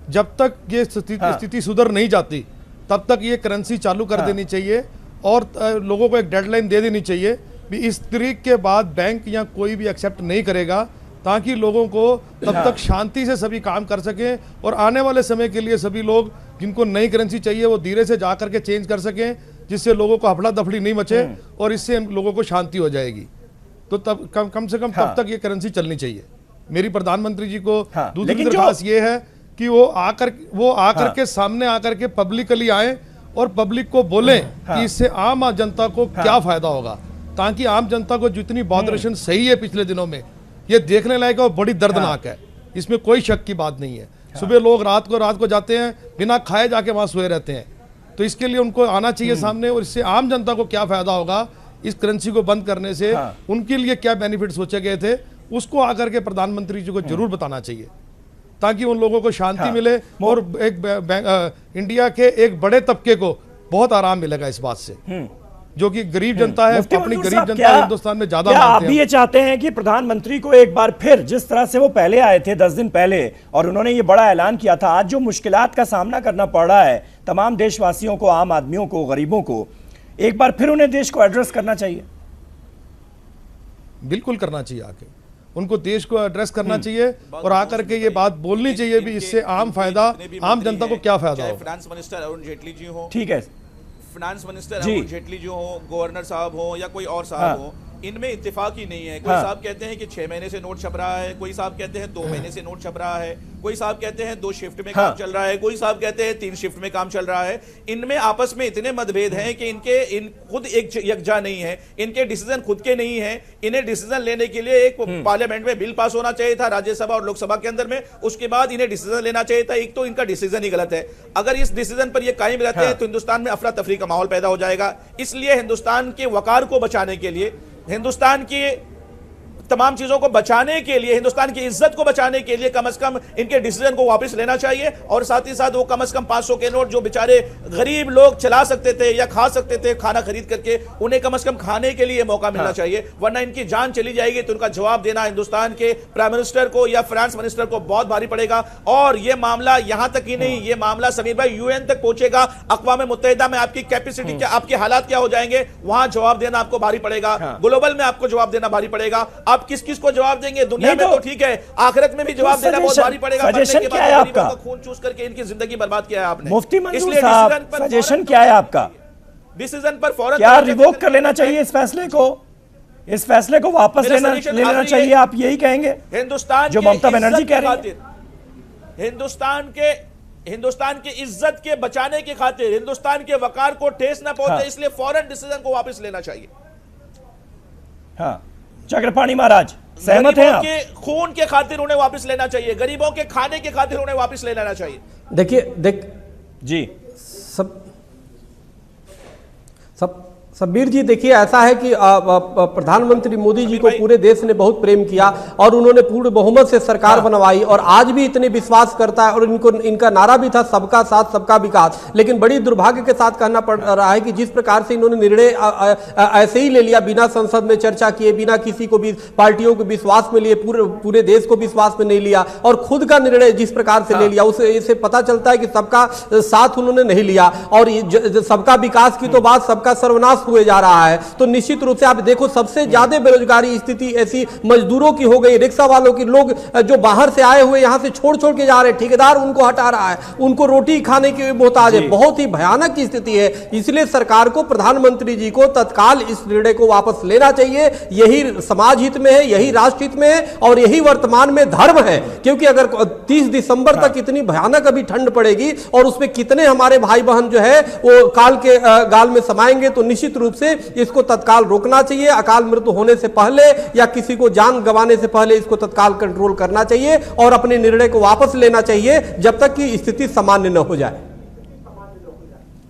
जब तक ये स्थिति सुधर नहीं जाती तब तक ये करेंसी चालू कर देनी चाहिए और लोगों को एक डेडलाइन दे देनी चाहिए भी इस तारीख के बाद बैंक या कोई भी एक्सेप्ट नहीं करेगा, ताकि लोगों को तब तक शांति से सभी काम कर सकें और आने वाले समय के लिए सभी लोग जिनको नई करेंसी चाहिए वो धीरे से जा करके चेंज कर सकें, जिससे लोगों को हफड़ा दफड़ी नहीं मचे और इससे लोगों को शांति हो जाएगी। तो तब कम से कम तब तक ये करेंसी चलनी चाहिए। मेरी प्रधानमंत्री जी को दूसरी दरख्वास्त ये है कि वो आकर के सामने आकर के पब्लिकली आए और पब्लिक को बोले कि इससे आम जनता को क्या फायदा होगा, ताकि आम जनता को जितनी बॉडरेशन सही है पिछले दिनों में, ये देखने लायक और बड़ी दर्दनाक है, इसमें कोई शक की बात नहीं है। सुबह लोग रात को जाते हैं, बिना खाए जाके वहां सोए रहते हैं। तो इसके लिए उनको आना चाहिए सामने, और इससे आम जनता को क्या फायदा होगा इस करेंसी को बंद करने से, उनके लिए क्या बेनिफिट सोचे गए थे, उसको आकर के प्रधानमंत्री जी को जरूर बताना चाहिए, ताकि उन लोगों को शांति मिले और एक इंडिया के एक बड़े तबके को बहुत आराम मिलेगा इस बात से, जो कि गरीब जनता है। अपनी गरीब जनता हिंदुस्तान में ज्यादा मानते हैं। आप भी ये चाहते हैं कि प्रधानमंत्री को एक बार फिर, जिस तरह से वो पहले आए थे 10 दिन पहले और उन्होंने ये बड़ा ऐलान किया था, आज जो मुश्किलात का सामना करना पड़ रहा है तमाम देशवासियों को, आम आदमियों को, गरीबों को, एक बार फिर उन्हें देश को एड्रेस करना चाहिए। बिल्कुल करना चाहिए, आके उनको देश को एड्रेस करना चाहिए और आकर के ये बात बोलनी चाहिए भी इससे आम फायदा, आम जनता को क्या फायदा हो। फाइनेंस मिनिस्टर अरुण जेटली जी हो, ठीक है, फाइनेंस मिनिस्टर अरुण जेटली जो हो, गवर्नर साहब हो या कोई और साहब हो, इनमें इत्तेफाक ही नहीं है। कोई साहब कहते हैं कि 6 महीने से नोट छप रहा है, कोई साहब कहते हैं 2 महीने से नोट छप रहा है, कोई साहब कहते हैं 2 शिफ्ट में काम चल रहा है, कोई साहब कहते हैं 3 शिफ्ट में काम चल रहा है। इनमें आपस में इतने मतभेद हैं कि इन खुद एक यकजा नहीं है, इनके डिसीजन खुद के नहीं है। इन्हें डिसीजन लेने के लिए एक पार्लियामेंट में बिल पास होना चाहिए था, राज्यसभा और लोकसभा के अंदर में, उसके बाद इन्हें डिसीजन लेना चाहिए था। एक तो इनका डिसीजन ही गलत है। अगर इस डिसीजन पर ये कायम रहते हैं तो हिंदुस्तान में अफरा तफरी का माहौल पैदा हो जाएगा। इसलिए हिंदुस्तान के वकार को बचाने के लिए, हिंदुस्तान की तमाम चीजों को बचाने के लिए, हिंदुस्तान की इज्जत को बचाने के लिए कम से कम इनके डिसीजन को वापस लेना चाहिए। और साथ ही साथ वो कम से कम 500 के नोट जो बेचारे गरीब लोग चला सकते थे या खा सकते थे खाना खरीद करके, उन्हें कम से कम खाने के लिए मौका मिलना चाहिए, वरना इनकी जान चली जाएगी तो उनका जवाब देना हिंदुस्तान के प्राइम मिनिस्टर को या फाइनेंस मिनिस्टर को बहुत भारी पड़ेगा। और यह मामला यहां तक ही नहीं, यह मामला समीर भाई यूएन तक पहुंचेगा। अक़वाम मुत्तहिदा में आपकी कैपेसिटी क्या, आपके हालात क्या हो जाएंगे, वहां जवाब देना आपको भारी पड़ेगा। ग्लोबल में आपको जवाब देना भारी पड़ेगा। आप किस किस को जवाब देंगे? दुनिया में तो ठीक है, आखिरत में भी जवाब देना बहुत भारी पड़ेगा। सजेशन क्या है आपका? खून चूस करके इनकी जिंदगी बर्बाद किया है आपने। मुफ्ती मंजूर साहब, सजेशन क्या है आपका? डिसीजन पर फौरन क्या रिवोक कर लेना चाहिए इस फैसले को? इस फैसले को वापस लेना चाहिए, आप यही कहेंगे हिंदुस्तान जो ममता बनर्जी कह रही है? हिंदुस्तान की इज्जत के बचाने की खातिर, हिंदुस्तान के वकार को ठेस न पहुंचे, इसलिए फौरन डिसीजन को वापस लेना चाहिए। हाँ, चक्रपाणी महाराज सहमत हैं आप? खून के खातिर उन्हें वापस लेना चाहिए, गरीबों के खाने के खातिर उन्हें वापस ले लेना चाहिए। देखिए जी शब्बीर जी, देखिए ऐसा है कि प्रधानमंत्री मोदी जी को पूरे देश ने बहुत प्रेम किया और उन्होंने पूर्ण बहुमत से सरकार बनवाई और आज भी इतने विश्वास करता है। और इनका नारा भी था सबका साथ सबका विकास। लेकिन बड़ी दुर्भाग्य के साथ कहना पड़ रहा है कि जिस प्रकार से इन्होंने निर्णय ऐसे ही ले लिया, बिना संसद में चर्चा किए, बिना किसी को भी पार्टियों को विश्वास में लिए, पूरे देश को विश्वास में नहीं लिया और खुद का निर्णय जिस प्रकार से ले लिया, उससे पता चलता है कि सबका साथ उन्होंने नहीं लिया। और सबका विकास की तो बात सबका सर्वनाश हुए जा रहा है। तो निश्चित रूप से आप देखो, सबसे ज्यादा बेरोजगारी स्थिति ऐसी मजदूरों की हो गई, रिक्शा वालों की, लोग जो बाहर से आए हुए यहां से छोड़ के जा रहे, ठेकेदार उनको हटा रहा है, उनको रोटी खाने की मोहताज है। बहुत ही भयानक स्थिति है। इसलिए सरकार को, प्रधानमंत्री जी को तत्काल इस निर्णय को वापस लेना चाहिए। यही समाज हित में है, यही राष्ट्र हित में है और यही वर्तमान में धर्म है। क्योंकि अगर 30 दिसंबर तक इतनी भयानक अभी ठंड पड़ेगी और उसमें कितने हमारे भाई बहन जो है वो काल के गाल में समाएंगे, तो निश्चित रूप से इसको तत्काल रोकना चाहिए। अकाल मृत्यु होने से पहले या किसी को जान गंवाने से पहले इसको तत्काल कंट्रोल करना चाहिए और अपने निर्णय को वापस लेना चाहिए जब तक कि स्थिति सामान्य न हो जाए।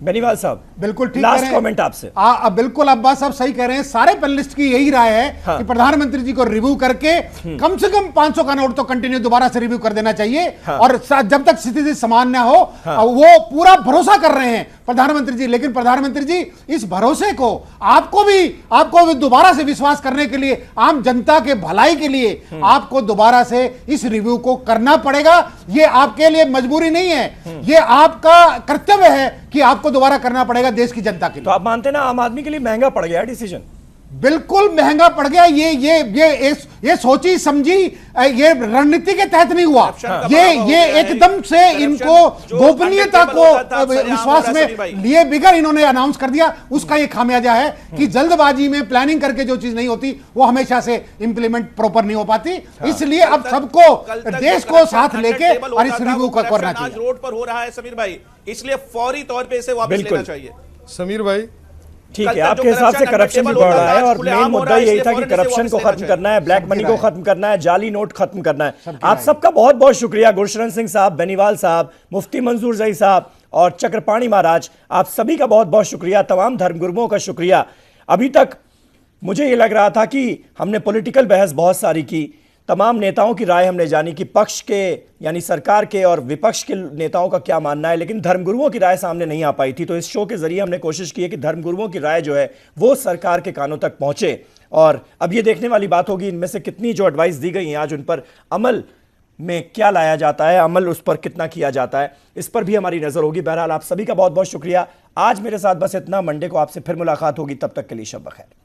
बेनीवाल साहब, बिल्कुल ठीक लास्ट कमेंट आपसे। बिल्कुल अब्बास साहब सही कह रहे हैं। सारे पैनलिस्ट की यही राय है कि प्रधानमंत्री जी को रिव्यू करके कम से कम 500 का नोट तो कंटिन्यू दोबारा से रिव्यू कर देना चाहिए। और जब तक स्थिति सामान्य हो, वो पूरा भरोसा कर रहे हैं प्रधानमंत्री जी। लेकिन प्रधानमंत्री जी, इस भरोसे को आपको भी दोबारा से विश्वास करने के लिए, आम जनता के भलाई के लिए आपको दोबारा से इस रिव्यू को करना पड़ेगा। ये आपके लिए मजबूरी नहीं है, ये आपका कर्तव्य है कि आपको दोबारा करना पड़ेगा देश की जनता के लिए। तो आप मानते हैं ना, आम आदमी के लिए महंगा पड़ गया डिसीजन? बिल्कुल महंगा पड़ गया। ये सोची समझी, ये रणनीति के तहत नहीं हुआ। ये एकदम से इनको गोपनीयता को विश्वास में लिए बिगड़ इन्होंने अनाउंस कर दिया। उसका ये खामियाजा है कि जल्दबाजी में प्लानिंग करके जो चीज नहीं होती वो हमेशा से इंप्लीमेंट प्रॉपर नहीं हो पाती। इसलिए अब सबको, देश को साथ लेके और इस रिव्यू को करना चाहिए। रोड पर हो रहा है समीर भाई, इसलिए फौरी तौर पे इसे वापस लेना चाहिए। समीर भाई, ठीक है, आपके हिसाब से करप्शन भी बढ़ रहा है और मेन मुद्दा यही था कि करप्शन को खत्म करना है, ब्लैक मनी को खत्म करना है, जाली नोट खत्म करना है। आप सबका बहुत बहुत शुक्रिया, गुरशरण सिंह साहब, बेनीवाल साहब, मुफ्ती मंजूर जई साहब और चक्रपाणी महाराज, आप सभी का बहुत बहुत शुक्रिया। तमाम धर्मगुरुओं का शुक्रिया। अभी तक मुझे ये लग रहा था कि हमने पॉलिटिकल बहस बहुत सारी की, तमाम नेताओं की राय हमने जानी कि पक्ष के यानी सरकार के और विपक्ष के नेताओं का क्या मानना है, लेकिन धर्मगुरुओं की राय सामने नहीं आ पाई थी। तो इस शो के जरिए हमने कोशिश की है कि धर्मगुरुओं की राय जो है वो सरकार के कानों तक पहुंचे। और अब ये देखने वाली बात होगी इनमें से कितनी जो एडवाइस दी गई हैं आज उन पर अमल में क्या लाया जाता है, अमल उस पर कितना किया जाता है, इस पर भी हमारी नजर होगी। बहरहाल आप सभी का बहुत बहुत शुक्रिया। आज मेरे साथ बस इतना। मंडे को आपसे फिर मुलाकात होगी, तब तक के लिए शब बखैर।